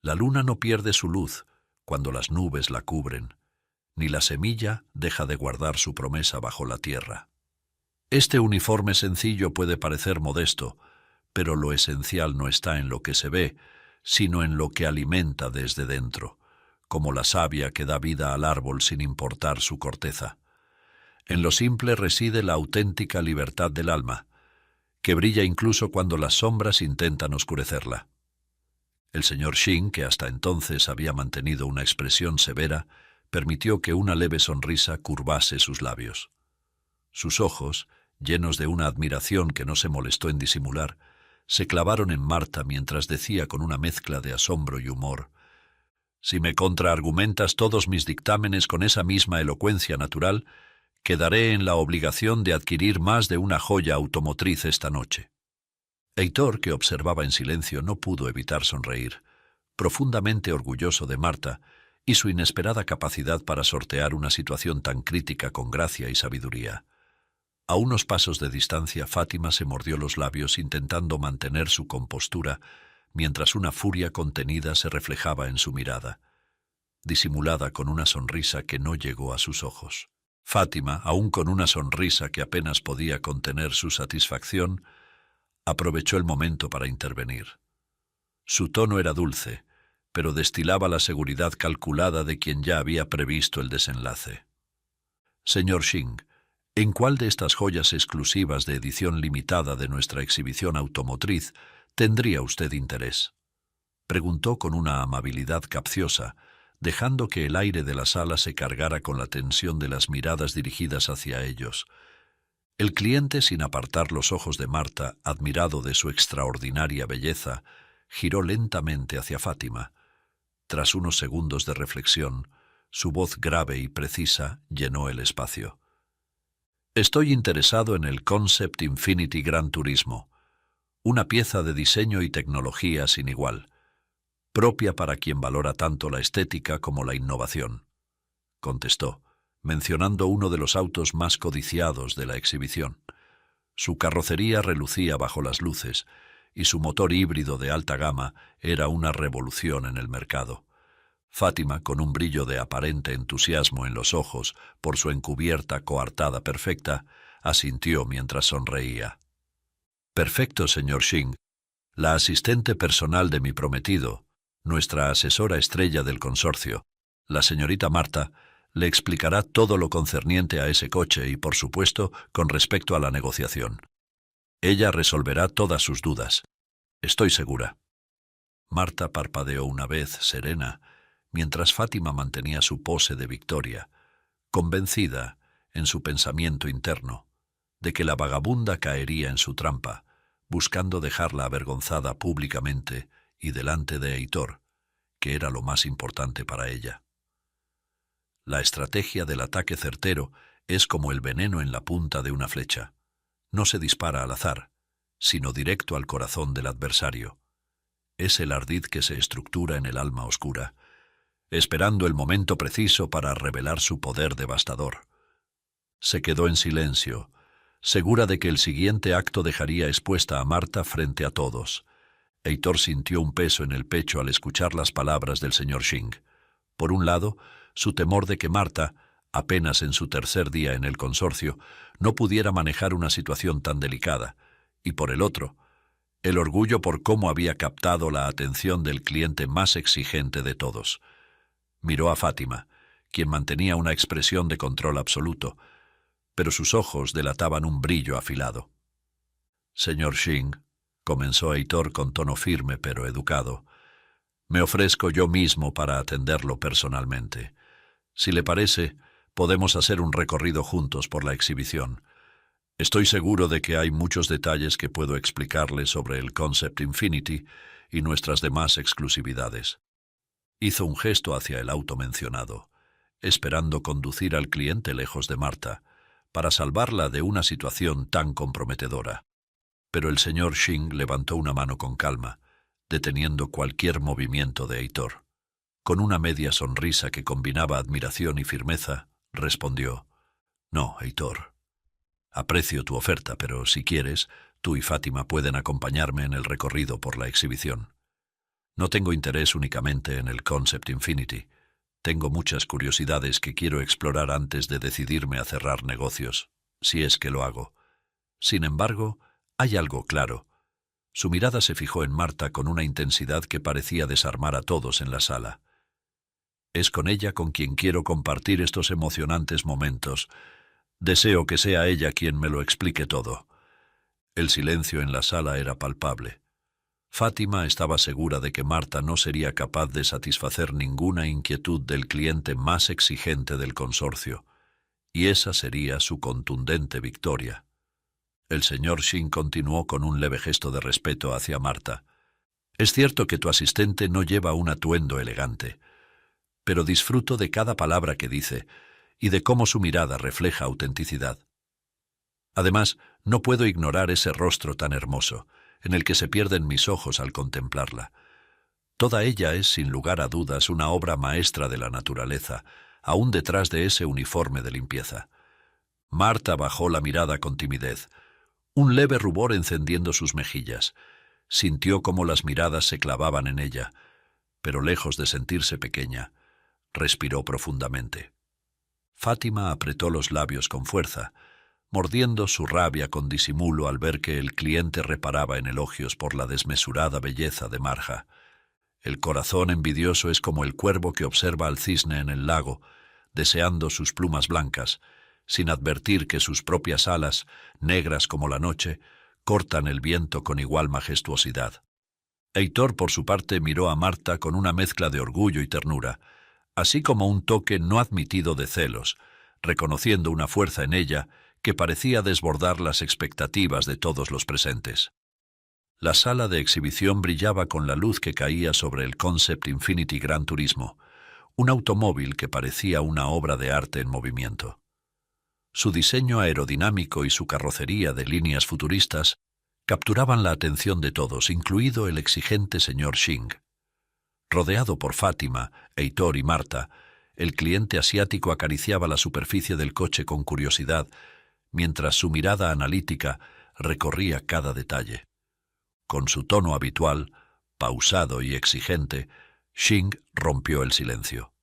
La luna no pierde su luz cuando las nubes la cubren, ni la semilla deja de guardar su promesa bajo la tierra. Este uniforme sencillo puede parecer modesto, pero lo esencial no está en lo que se ve, sino en lo que alimenta desde dentro, como la savia que da vida al árbol sin importar su corteza. En lo simple reside la auténtica libertad del alma, que brilla incluso cuando las sombras intentan oscurecerla». El señor Xing, que hasta entonces había mantenido una expresión severa, permitió que una leve sonrisa curvase sus labios. Sus ojos, llenos de una admiración que no se molestó en disimular, se clavaron en Marta mientras decía con una mezcla de asombro y humor: «Si me contraargumentas todos mis dictámenes con esa misma elocuencia natural, quedaré en la obligación de adquirir más de una joya automotriz esta noche». Heitor, que observaba en silencio, no pudo evitar sonreír, profundamente orgulloso de Marta y su inesperada capacidad para sortear una situación tan crítica con gracia y sabiduría. A unos pasos de distancia, Fátima se mordió los labios intentando mantener su compostura, mientras una furia contenida se reflejaba en su mirada, disimulada con una sonrisa que no llegó a sus ojos. Fátima, aún con una sonrisa que apenas podía contener su satisfacción, aprovechó el momento para intervenir. Su tono era dulce, pero destilaba la seguridad calculada de quien ya había previsto el desenlace. «Señor Xing, ¿en cuál de estas joyas exclusivas de edición limitada de nuestra exhibición automotriz tendría usted interés?», preguntó con una amabilidad capciosa, dejando que el aire de la sala se cargara con la tensión de las miradas dirigidas hacia ellos. El cliente, sin apartar los ojos de Marta, admirado de su extraordinaria belleza, giró lentamente hacia Fátima. Tras unos segundos de reflexión, su voz grave y precisa llenó el espacio. «Estoy interesado en el Concept Infiniti Gran Turismo, una pieza de diseño y tecnología sin igual, propia para quien valora tanto la estética como la innovación», contestó, mencionando uno de los autos más codiciados de la exhibición. Su carrocería relucía bajo las luces, y su motor híbrido de alta gama era una revolución en el mercado. Fátima, con un brillo de aparente entusiasmo en los ojos por su encubierta coartada perfecta, asintió mientras sonreía. «Perfecto, señor Xing. La asistente personal de mi prometido, nuestra asesora estrella del consorcio, la señorita Marta, le explicará todo lo concerniente a ese coche y, por supuesto, con respecto a la negociación. Ella resolverá todas sus dudas. Estoy segura». Marta parpadeó una vez, serena, mientras Fátima mantenía su pose de victoria, convencida, en su pensamiento interno, de que la vagabunda caería en su trampa, buscando dejarla avergonzada públicamente y delante de Heitor, que era lo más importante para ella. La estrategia del ataque certero es como el veneno en la punta de una flecha. No se dispara al azar, sino directo al corazón del adversario. Es el ardid que se estructura en el alma oscura, esperando el momento preciso para revelar su poder devastador. Se quedó en silencio, segura de que el siguiente acto dejaría expuesta a Marta frente a todos. Heitor sintió un peso en el pecho al escuchar las palabras del señor Xing. Por un lado, su temor de que Marta, apenas en su tercer día en el consorcio, no pudiera manejar una situación tan delicada, y por el otro, el orgullo por cómo había captado la atención del cliente más exigente de todos. Miró a Fátima, quien mantenía una expresión de control absoluto, pero sus ojos delataban un brillo afilado. «Señor Xing», comenzó Heitor con tono firme pero educado, «me ofrezco yo mismo para atenderlo personalmente. Si le parece, podemos hacer un recorrido juntos por la exhibición. Estoy seguro de que hay muchos detalles que puedo explicarle sobre el Concept Infinity y nuestras demás exclusividades». Hizo un gesto hacia el auto mencionado, esperando conducir al cliente lejos de Marta, para salvarla de una situación tan comprometedora. Pero el señor Xing levantó una mano con calma, deteniendo cualquier movimiento de Heitor. Con una media sonrisa que combinaba admiración y firmeza, respondió: «No, Heitor. Aprecio tu oferta, pero si quieres, tú y Fátima pueden acompañarme en el recorrido por la exhibición. No tengo interés únicamente en el Concept Infinity. Tengo muchas curiosidades que quiero explorar antes de decidirme a cerrar negocios, si es que lo hago. Sin embargo, hay algo claro». Su mirada se fijó en Marta con una intensidad que parecía desarmar a todos en la sala. «Es con ella con quien quiero compartir estos emocionantes momentos. Deseo que sea ella quien me lo explique todo». El silencio en la sala era palpable. Fátima estaba segura de que Marta no sería capaz de satisfacer ninguna inquietud del cliente más exigente del consorcio, y esa sería su contundente victoria. El señor Xing continuó con un leve gesto de respeto hacia Marta. «Es cierto que tu asistente no lleva un atuendo elegante, pero disfruto de cada palabra que dice y de cómo su mirada refleja autenticidad. Además, no puedo ignorar ese rostro tan hermoso, en el que se pierden mis ojos al contemplarla. Toda ella es, sin lugar a dudas, una obra maestra de la naturaleza, aún detrás de ese uniforme de limpieza». Marta bajó la mirada con timidez, un leve rubor encendiendo sus mejillas. Sintió cómo las miradas se clavaban en ella, pero lejos de sentirse pequeña, respiró profundamente. Fátima apretó los labios con fuerza, mordiendo su rabia con disimulo al ver que el cliente reparaba en elogios por la desmesurada belleza de Marja. El corazón envidioso es como el cuervo que observa al cisne en el lago, deseando sus plumas blancas, sin advertir que sus propias alas, negras como la noche, cortan el viento con igual majestuosidad. Heitor, por su parte, miró a Marta con una mezcla de orgullo y ternura, así como un toque no admitido de celos, reconociendo una fuerza en ella que parecía desbordar las expectativas de todos los presentes. La sala de exhibición brillaba con la luz que caía sobre el Concept Infinity Gran Turismo, un automóvil que parecía una obra de arte en movimiento. Su diseño aerodinámico y su carrocería de líneas futuristas capturaban la atención de todos, incluido el exigente señor Xing. Rodeado por Fátima, Heitor y Marta, el cliente asiático acariciaba la superficie del coche con curiosidad, mientras su mirada analítica recorría cada detalle. Con su tono habitual, pausado y exigente, Xing rompió el silencio.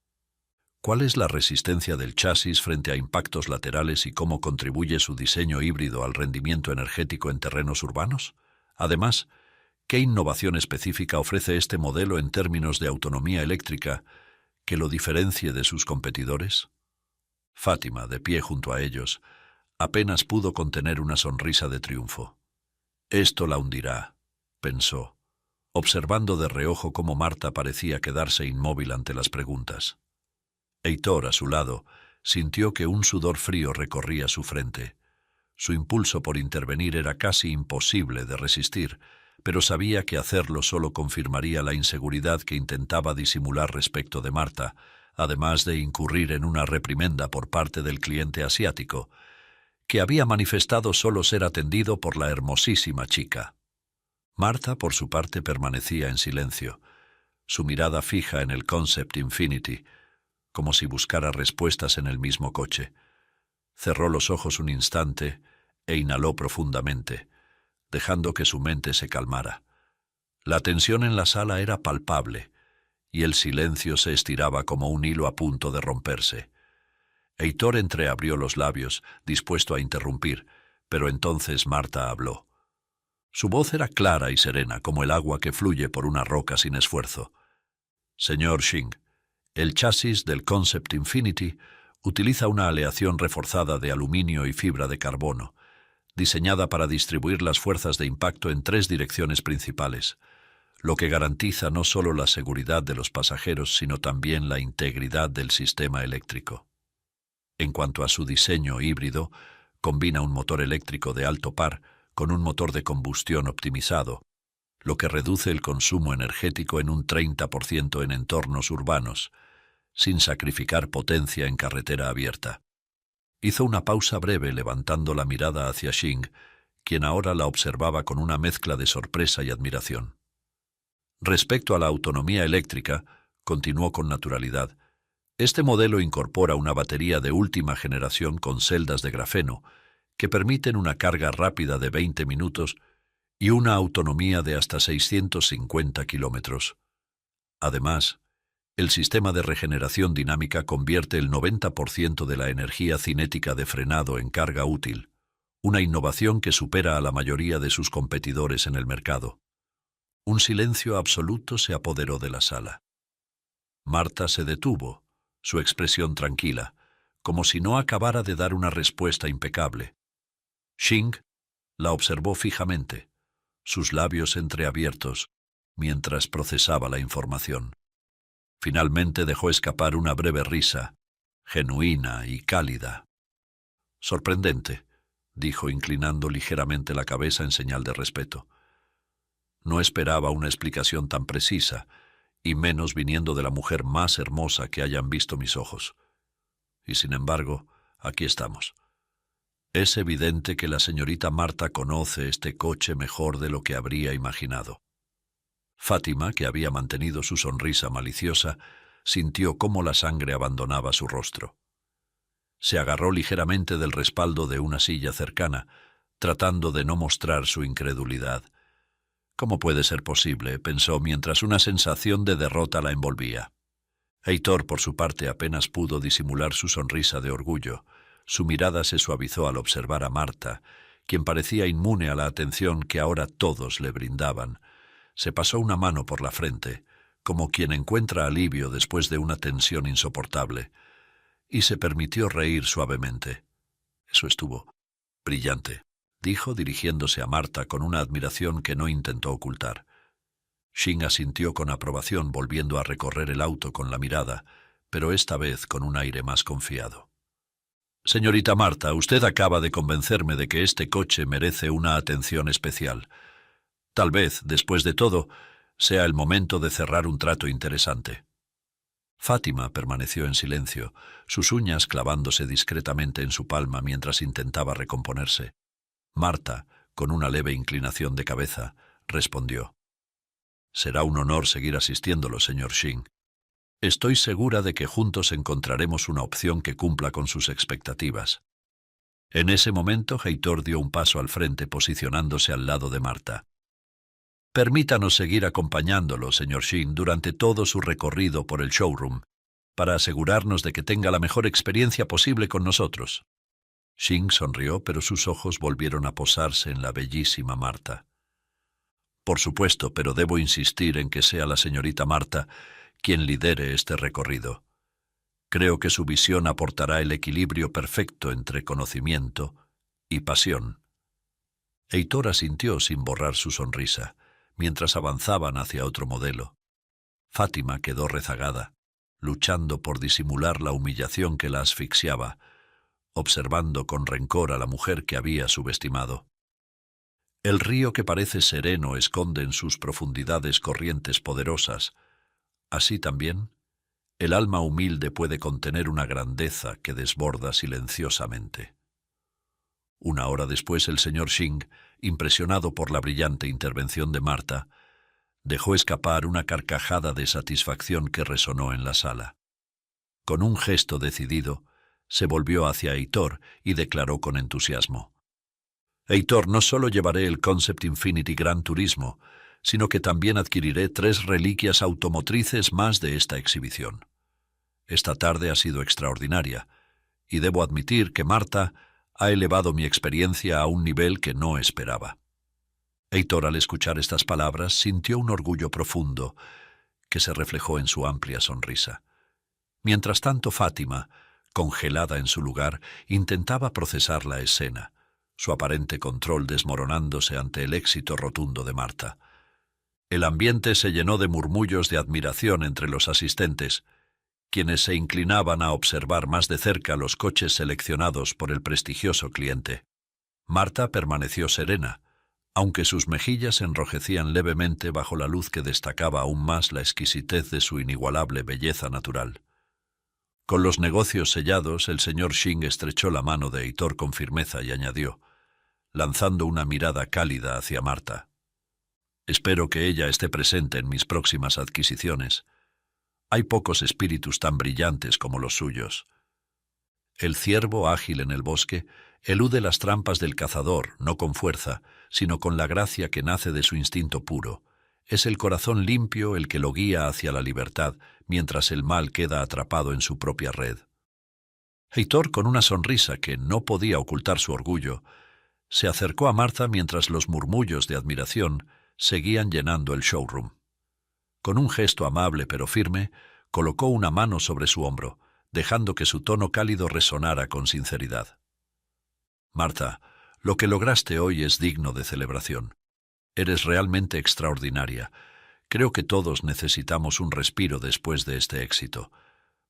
¿Cuál es la resistencia del chasis frente a impactos laterales y cómo contribuye su diseño híbrido al rendimiento energético en terrenos urbanos? Además, ¿qué innovación específica ofrece este modelo en términos de autonomía eléctrica que lo diferencie de sus competidores? Fátima, de pie junto a ellos, apenas pudo contener una sonrisa de triunfo. «Esto la hundirá», pensó, observando de reojo cómo Marta parecía quedarse inmóvil ante las preguntas. Heitor, a su lado, sintió que un sudor frío recorría su frente. Su impulso por intervenir era casi imposible de resistir, pero sabía que hacerlo solo confirmaría la inseguridad que intentaba disimular respecto de Marta, además de incurrir en una reprimenda por parte del cliente asiático, que había manifestado solo ser atendido por la hermosísima chica. Marta, por su parte, permanecía en silencio, su mirada fija en el Concept Infinity, como si buscara respuestas en el mismo coche. Cerró los ojos un instante e inhaló profundamente, dejando que su mente se calmara. La tensión en la sala era palpable, y el silencio se estiraba como un hilo a punto de romperse. Heitor entreabrió los labios, dispuesto a interrumpir, pero entonces Marta habló. Su voz era clara y serena como el agua que fluye por una roca sin esfuerzo. «Señor Xing, El chasis del Concept Infinity utiliza una aleación reforzada de aluminio y fibra de carbono, diseñada para distribuir las fuerzas de impacto en 3 direcciones principales, lo que garantiza no solo la seguridad de los pasajeros, sino también la integridad del sistema eléctrico. En cuanto a su diseño híbrido, combina un motor eléctrico de alto par con un motor de combustión optimizado, lo que reduce el consumo energético en un 30% en entornos urbanos, sin sacrificar potencia en carretera abierta. Hizo una pausa breve levantando la mirada hacia Xing, quien ahora la observaba con una mezcla de sorpresa y admiración. Respecto a la autonomía eléctrica, continuó con naturalidad, este modelo incorpora una batería de última generación con celdas de grafeno que permiten una carga rápida de 20 minutos y una autonomía de hasta 650 kilómetros. Además, el sistema de regeneración dinámica convierte el 90% de la energía cinética de frenado en carga útil, una innovación que supera a la mayoría de sus competidores en el mercado. Un silencio absoluto se apoderó de la sala. Marta se detuvo, su expresión tranquila, como si no acabara de dar una respuesta impecable. Xing la observó fijamente, sus labios entreabiertos, mientras procesaba la información. Finalmente dejó escapar una breve risa, genuina y cálida. «Sorprendente», dijo inclinando ligeramente la cabeza en señal de respeto. No esperaba una explicación tan precisa, y menos viniendo de la mujer más hermosa que hayan visto mis ojos. Y sin embargo, aquí estamos. Es evidente que la señorita Marta conoce este coche mejor de lo que habría imaginado. Fátima, que había mantenido su sonrisa maliciosa, sintió cómo la sangre abandonaba su rostro. Se agarró ligeramente del respaldo de una silla cercana, tratando de no mostrar su incredulidad. «¿Cómo puede ser posible?», pensó mientras una sensación de derrota la envolvía. Heitor, por su parte, apenas pudo disimular su sonrisa de orgullo. Su mirada se suavizó al observar a Marta, quien parecía inmune a la atención que ahora todos le brindaban. Se pasó una mano por la frente, como quien encuentra alivio después de una tensión insoportable, y se permitió reír suavemente. «Eso estuvo brillante», dijo dirigiéndose a Marta con una admiración que no intentó ocultar. Xing asintió con aprobación, volviendo a recorrer el auto con la mirada, pero esta vez con un aire más confiado. «Señorita Marta, usted acaba de convencerme de que este coche merece una atención especial. Tal vez, después de todo, sea el momento de cerrar un trato interesante». Fátima permaneció en silencio, sus uñas clavándose discretamente en su palma mientras intentaba recomponerse. Marta, con una leve inclinación de cabeza, respondió: «Será un honor seguir asistiéndolo, señor Xing. Estoy segura de que juntos encontraremos una opción que cumpla con sus expectativas». En ese momento, Heitor dio un paso al frente, posicionándose al lado de Marta. «Permítanos seguir acompañándolo, señor Xing, durante todo su recorrido por el showroom, para asegurarnos de que tenga la mejor experiencia posible con nosotros». Xing sonrió, pero sus ojos volvieron a posarse en la bellísima Marta. «Por supuesto, pero debo insistir en que sea la señorita Marta quien lidere este recorrido. Creo que su visión aportará el equilibrio perfecto entre conocimiento y pasión». Heitor asintió sin borrar su sonrisa, mientras avanzaban hacia otro modelo. Fátima quedó rezagada, luchando por disimular la humillación que la asfixiaba, observando con rencor a la mujer que había subestimado. El río que parece sereno esconde en sus profundidades corrientes poderosas. Así también, el alma humilde puede contener una grandeza que desborda silenciosamente. Una hora después, el señor Xing, impresionado por la brillante intervención de Marta, dejó escapar una carcajada de satisfacción que resonó en la sala. Con un gesto decidido, se volvió hacia Heitor y declaró con entusiasmo: «Heitor, no solo llevaré el Concept Infinity Gran Turismo, sino que también adquiriré 3 reliquias automotrices más de esta exhibición. Esta tarde ha sido extraordinaria, y debo admitir que Marta ha elevado mi experiencia a un nivel que no esperaba». Heitor, al escuchar estas palabras, sintió un orgullo profundo que se reflejó en su amplia sonrisa. Mientras tanto, Fátima, congelada en su lugar, intentaba procesar la escena, su aparente control desmoronándose ante el éxito rotundo de Marta. El ambiente se llenó de murmullos de admiración entre los asistentes, quienes se inclinaban a observar más de cerca los coches seleccionados por el prestigioso cliente. Marta permaneció serena, aunque sus mejillas se enrojecían levemente bajo la luz que destacaba aún más la exquisitez de su inigualable belleza natural. Con los negocios sellados, el señor Xing estrechó la mano de Heitor con firmeza y añadió, lanzando una mirada cálida hacia Marta: «Espero que ella esté presente en mis próximas adquisiciones. Hay pocos espíritus tan brillantes como los suyos». El ciervo, ágil en el bosque, elude las trampas del cazador, no con fuerza, sino con la gracia que nace de su instinto puro. Es el corazón limpio el que lo guía hacia la libertad, mientras el mal queda atrapado en su propia red. Heitor, con una sonrisa que no podía ocultar su orgullo, se acercó a Marta mientras los murmullos de admiración seguían llenando el showroom. Con un gesto amable pero firme, colocó una mano sobre su hombro, dejando que su tono cálido resonara con sinceridad. «Marta, lo que lograste hoy es digno de celebración. Eres realmente extraordinaria. Creo que todos necesitamos un respiro después de este éxito.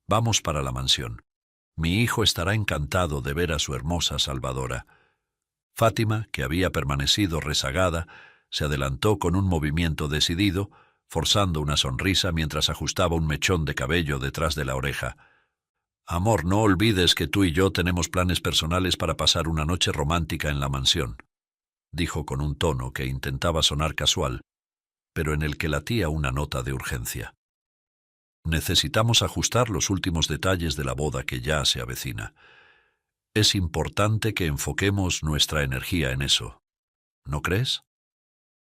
Vamos para la mansión. Mi hijo estará encantado de ver a su hermosa salvadora». Fátima, que había permanecido rezagada, se adelantó con un movimiento decidido, forzando una sonrisa mientras ajustaba un mechón de cabello detrás de la oreja. «Amor, no olvides que tú y yo tenemos planes personales para pasar una noche romántica en la mansión», dijo con un tono que intentaba sonar casual, pero en el que latía una nota de urgencia. «Necesitamos ajustar los últimos detalles de la boda que ya se avecina. Es importante que enfoquemos nuestra energía en eso. ¿No crees?»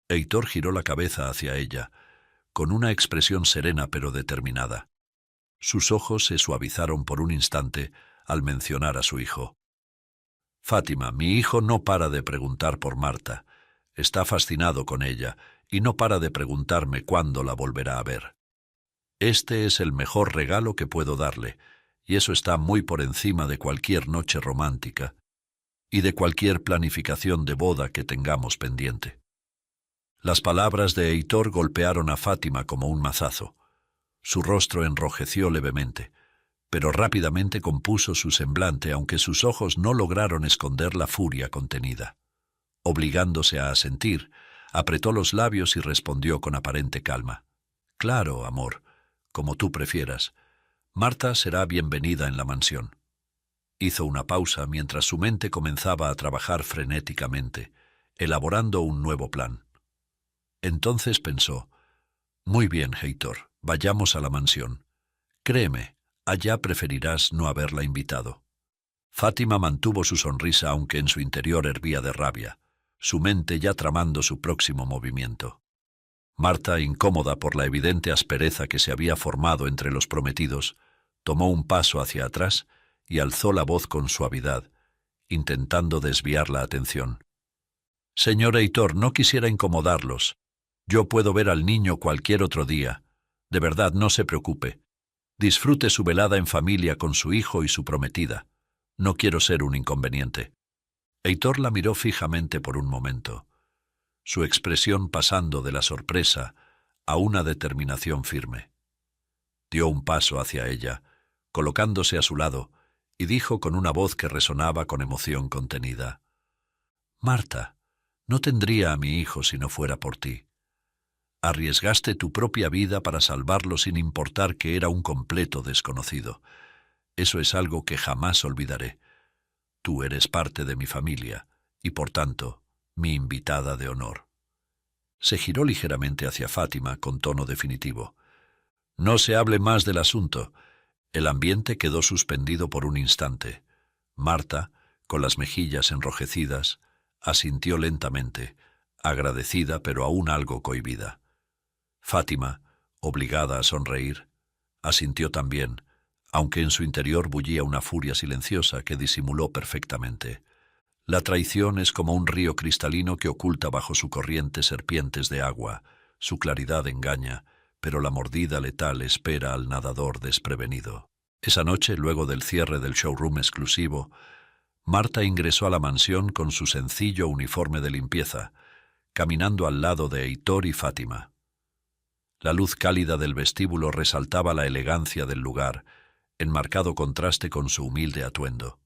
Heitor giró la cabeza hacia ella, con una expresión serena pero determinada. Sus ojos se suavizaron por un instante al mencionar a su hijo. «Fátima, mi hijo no para de preguntar por Marta. Está fascinado con ella y no para de preguntarme cuándo la volverá a ver. Este es el mejor regalo que puedo darle, y eso está muy por encima de cualquier noche romántica y de cualquier planificación de boda que tengamos pendiente». Las palabras de Heitor golpearon a Fátima como un mazazo. Su rostro enrojeció levemente, pero rápidamente compuso su semblante, aunque sus ojos no lograron esconder la furia contenida. Obligándose a asentir, apretó los labios y respondió con aparente calma: «Claro, amor, como tú prefieras. Marta será bienvenida en la mansión». Hizo una pausa mientras su mente comenzaba a trabajar frenéticamente, elaborando un nuevo plan. Entonces pensó: «Muy bien, Heitor, vayamos a la mansión. Créeme, allá preferirás no haberla invitado». Fátima mantuvo su sonrisa aunque en su interior hervía de rabia, su mente ya tramando su próximo movimiento. Marta, incómoda por la evidente aspereza que se había formado entre los prometidos, tomó un paso hacia atrás y alzó la voz con suavidad, intentando desviar la atención. «Señor Heitor, no quisiera incomodarlos. Yo puedo ver al niño cualquier otro día. De verdad, no se preocupe. Disfrute su velada en familia con su hijo y su prometida. No quiero ser un inconveniente». Heitor la miró fijamente por un momento, su expresión pasando de la sorpresa a una determinación firme. Dio un paso hacia ella, colocándose a su lado, y dijo con una voz que resonaba con emoción contenida: «Marta, no tendría a mi hijo si no fuera por ti. Arriesgaste tu propia vida para salvarlo sin importar que era un completo desconocido. Eso es algo que jamás olvidaré. Tú eres parte de mi familia y, por tanto, mi invitada de honor». Se giró ligeramente hacia Fátima con tono definitivo. «No se hable más del asunto». El ambiente quedó suspendido por un instante. Marta, con las mejillas enrojecidas, asintió lentamente, agradecida pero aún algo cohibida. Fátima, obligada a sonreír, asintió también, aunque en su interior bullía una furia silenciosa que disimuló perfectamente. La traición es como un río cristalino que oculta bajo su corriente serpientes de agua. Su claridad engaña, pero la mordida letal espera al nadador desprevenido. Esa noche, luego del cierre del showroom exclusivo, Marta ingresó a la mansión con su sencillo uniforme de limpieza, caminando al lado de Heitor y Fátima. La luz cálida del vestíbulo resaltaba la elegancia del lugar, en marcado contraste con su humilde atuendo.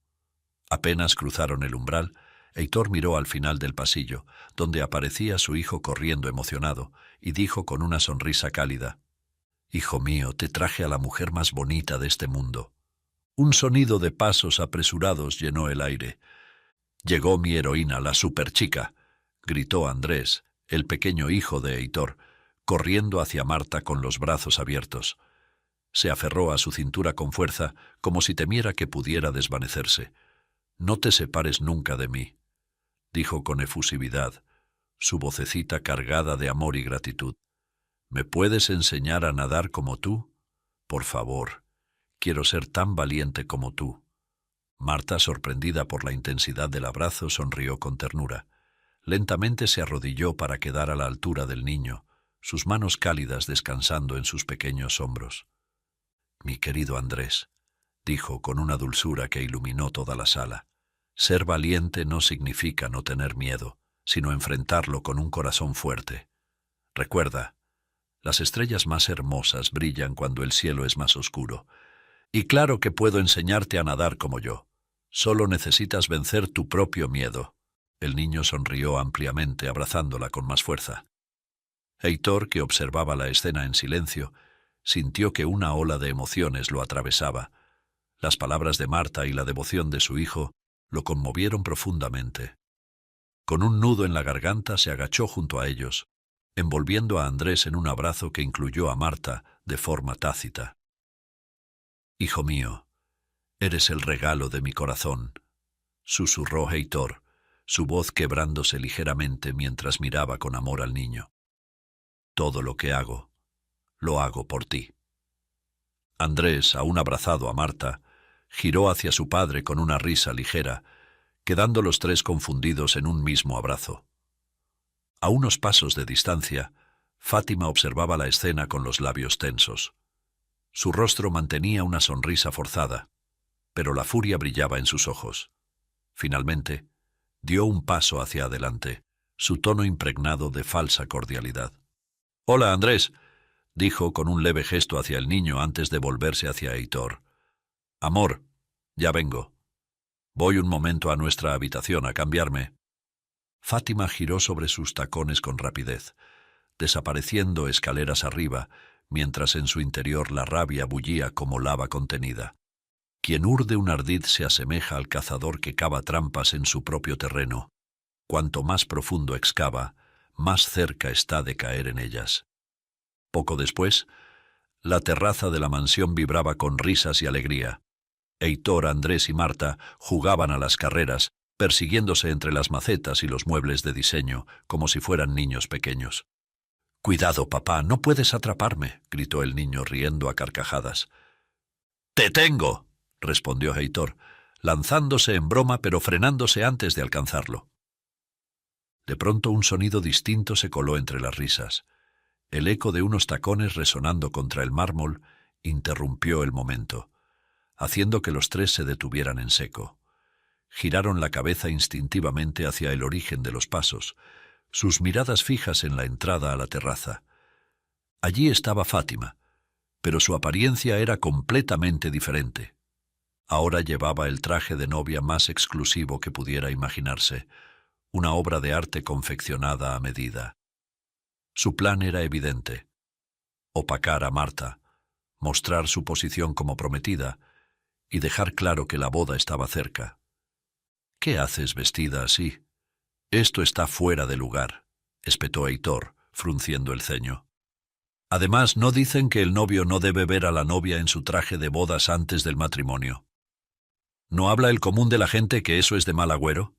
Apenas cruzaron el umbral, Heitor miró al final del pasillo, donde aparecía su hijo corriendo emocionado, y dijo con una sonrisa cálida: «Hijo mío, te traje a la mujer más bonita de este mundo». Un sonido de pasos apresurados llenó el aire. «Llegó mi heroína, la superchica», gritó Andrés, el pequeño hijo de Heitor, corriendo hacia Marta con los brazos abiertos. Se aferró a su cintura con fuerza, como si temiera que pudiera desvanecerse. «No te separes nunca de mí», dijo con efusividad, su vocecita cargada de amor y gratitud. «¿Me puedes enseñar a nadar como tú? Por favor, quiero ser tan valiente como tú». Marta, sorprendida por la intensidad del abrazo, sonrió con ternura. Lentamente se arrodilló para quedar a la altura del niño, sus manos cálidas descansando en sus pequeños hombros. «Mi querido Andrés», dijo con una dulzura que iluminó toda la sala, «ser valiente no significa no tener miedo, sino enfrentarlo con un corazón fuerte. Recuerda, las estrellas más hermosas brillan cuando el cielo es más oscuro. Y claro que puedo enseñarte a nadar como yo. Solo necesitas vencer tu propio miedo». El niño sonrió ampliamente, abrazándola con más fuerza. Heitor, que observaba la escena en silencio, sintió que una ola de emociones lo atravesaba. Las palabras de Marta y la devoción de su hijo lo conmovieron profundamente. Con un nudo en la garganta se agachó junto a ellos, envolviendo a Andrés en un abrazo que incluyó a Marta de forma tácita. «Hijo mío, eres el regalo de mi corazón», susurró Heitor, su voz quebrándose ligeramente mientras miraba con amor al niño. «Todo lo que hago, lo hago por ti». Andrés, aún abrazado a Marta, giró hacia su padre con una risa ligera, quedando los tres confundidos en un mismo abrazo. A unos pasos de distancia, Fátima observaba la escena con los labios tensos. Su rostro mantenía una sonrisa forzada, pero la furia brillaba en sus ojos. Finalmente, dio un paso hacia adelante, su tono impregnado de falsa cordialidad. «Hola, Andrés», dijo con un leve gesto hacia el niño antes de volverse hacia Heitor. «Amor, ya vengo. Voy un momento a nuestra habitación a cambiarme». Fátima giró sobre sus tacones con rapidez, desapareciendo escaleras arriba, mientras en su interior la rabia bullía como lava contenida. Quien urde un ardid se asemeja al cazador que cava trampas en su propio terreno. Cuanto más profundo excava, más cerca está de caer en ellas. Poco después, la terraza de la mansión vibraba con risas y alegría. Heitor, Andrés y Marta jugaban a las carreras, persiguiéndose entre las macetas y los muebles de diseño, como si fueran niños pequeños. «Cuidado, papá, no puedes atraparme», gritó el niño riendo a carcajadas. «¡Te tengo!», respondió Heitor, lanzándose en broma pero frenándose antes de alcanzarlo. De pronto un sonido distinto se coló entre las risas. El eco de unos tacones resonando contra el mármol interrumpió el momento, haciendo que los tres se detuvieran en seco. Giraron la cabeza instintivamente hacia el origen de los pasos, sus miradas fijas en la entrada a la terraza. Allí estaba Fátima, pero su apariencia era completamente diferente. Ahora llevaba el traje de novia más exclusivo que pudiera imaginarse, una obra de arte confeccionada a medida. Su plan era evidente: opacar a Marta, mostrar su posición como prometida y dejar claro que la boda estaba cerca. «¿Qué haces vestida así? Esto está fuera de lugar», espetó Heitor, frunciendo el ceño. «Además, ¿no dicen que el novio no debe ver a la novia en su traje de bodas antes del matrimonio? ¿No habla el común de la gente que eso es de mal agüero?»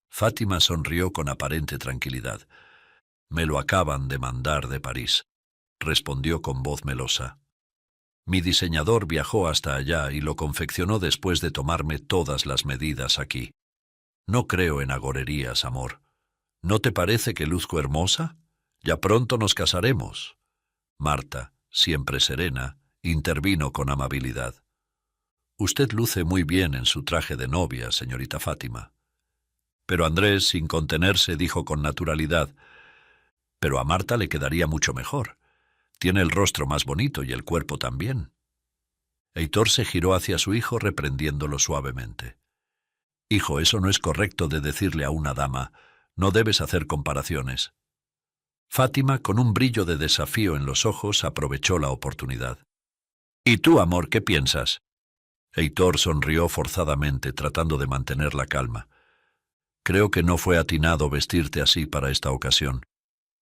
Fátima sonrió con aparente tranquilidad. «Me lo acaban de mandar de París», respondió con voz melosa. «Mi diseñador viajó hasta allá y lo confeccionó después de tomarme todas las medidas aquí. No creo en agorerías, amor. ¿No te parece que luzco hermosa? Ya pronto nos casaremos». Marta, siempre serena, intervino con amabilidad. Usted luce muy bien en su traje de novia, señorita Fátima. Pero Andrés, sin contenerse, dijo con naturalidad: pero a Marta le quedaría mucho mejor. Tiene el rostro más bonito y el cuerpo también. Heitor se giró hacia su hijo reprendiéndolo suavemente. Hijo, eso no es correcto de decirle a una dama. No debes hacer comparaciones. Fátima, con un brillo de desafío en los ojos, aprovechó la oportunidad. ¿Y tú, amor, qué piensas? Heitor sonrió forzadamente, tratando de mantener la calma. Creo que no fue atinado vestirte así para esta ocasión.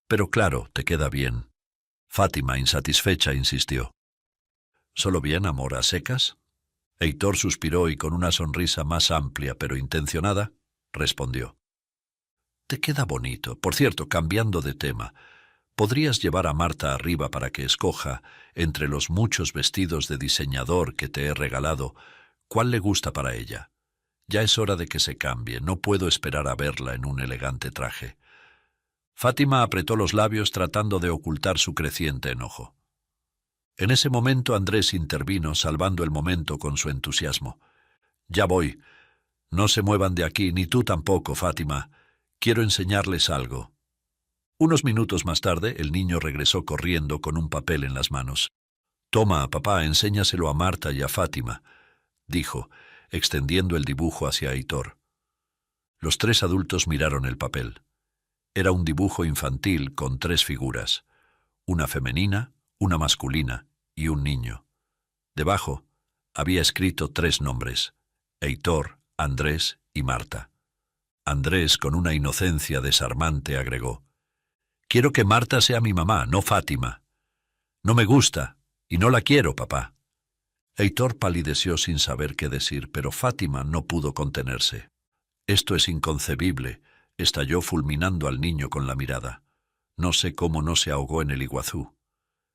Pero claro, te queda bien. Fátima, insatisfecha, insistió. ¿Solo bien, amor, a secas? Heitor suspiró y con una sonrisa más amplia pero intencionada, respondió. Te queda bonito. Por cierto, cambiando de tema, ¿podrías llevar a Marta arriba para que escoja, entre los muchos vestidos de diseñador que te he regalado, cuál le gusta para ella? Ya es hora de que se cambie, no puedo esperar a verla en un elegante traje. Fátima apretó los labios tratando de ocultar su creciente enojo. En ese momento Andrés intervino, salvando el momento con su entusiasmo. Ya voy. No se muevan de aquí, ni tú tampoco, Fátima. Quiero enseñarles algo. Unos minutos más tarde, el niño regresó corriendo con un papel en las manos. Toma, papá, enséñaselo a Marta y a Fátima, dijo, extendiendo el dibujo hacia Heitor. Los tres adultos miraron el papel. Era un dibujo infantil con 3 figuras, una femenina, una masculina y un niño. Debajo había escrito 3 nombres: Heitor, Andrés y Marta. Andrés, con una inocencia desarmante, agregó: «Quiero que Marta sea mi mamá, no Fátima. No me gusta, y no la quiero, papá». Heitor palideció sin saber qué decir, pero Fátima no pudo contenerse. «Esto es inconcebible», estalló fulminando al niño con la mirada. «No sé cómo no se ahogó en el Iguazú.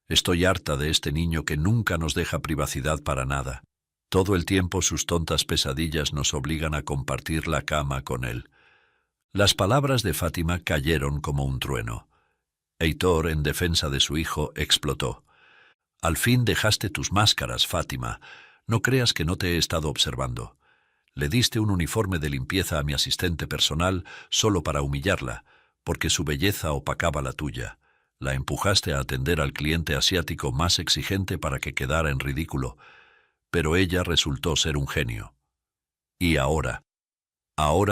Estoy harta de este niño que nunca nos deja privacidad para nada. Todo el tiempo sus tontas pesadillas nos obligan a compartir la cama con él». Las palabras de Fátima cayeron como un trueno. Heitor, en defensa de su hijo, explotó. «Al fin dejaste tus máscaras, Fátima. No creas que no te he estado observando. Le diste un uniforme de limpieza a mi asistente personal solo para humillarla, porque su belleza opacaba la tuya. La empujaste a atender al cliente asiático más exigente para que quedara en ridículo, pero ella resultó ser un genio. Y ahora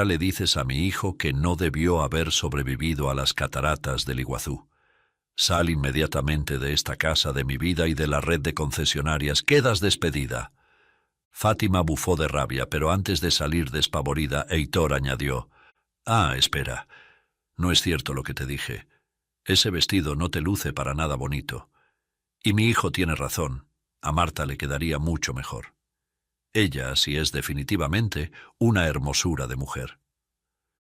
le dices a mi hijo que no debió haber sobrevivido a las cataratas del Iguazú. Sal inmediatamente de esta casa, de mi vida y de la red de concesionarias. Quedas despedida». Fátima bufó de rabia, pero antes de salir despavorida, Heitor añadió: «Ah, espera. No es cierto lo que te dije. Ese vestido no te luce para nada bonito. Y mi hijo tiene razón. A Marta le quedaría mucho mejor. Ella sí es definitivamente una hermosura de mujer».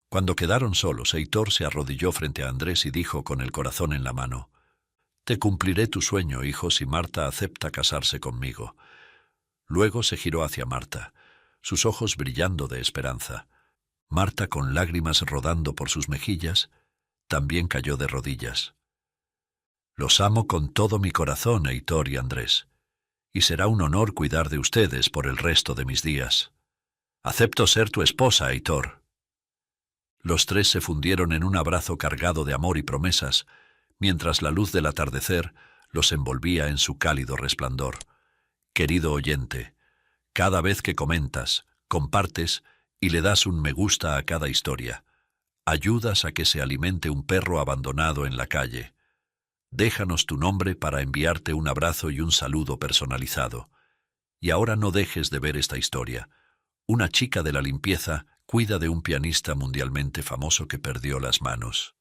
Cuando quedaron solos, Heitor se arrodilló frente a Andrés y dijo con el corazón en la mano: «Te cumpliré tu sueño, hijo, si Marta acepta casarse conmigo». Luego se giró hacia Marta, sus ojos brillando de esperanza. Marta, con lágrimas rodando por sus mejillas, también cayó de rodillas. «Los amo con todo mi corazón, Heitor y Andrés, y será un honor cuidar de ustedes por el resto de mis días. Acepto ser tu esposa, Heitor». Los tres se fundieron en un abrazo cargado de amor y promesas, mientras la luz del atardecer los envolvía en su cálido resplandor. Querido oyente, cada vez que comentas, compartes y le das un me gusta a cada historia, ayudas a que se alimente un perro abandonado en la calle. Déjanos tu nombre para enviarte un abrazo y un saludo personalizado. Y ahora no dejes de ver esta historia. Una chica de la limpieza cuida de un pianista mundialmente famoso que perdió las manos.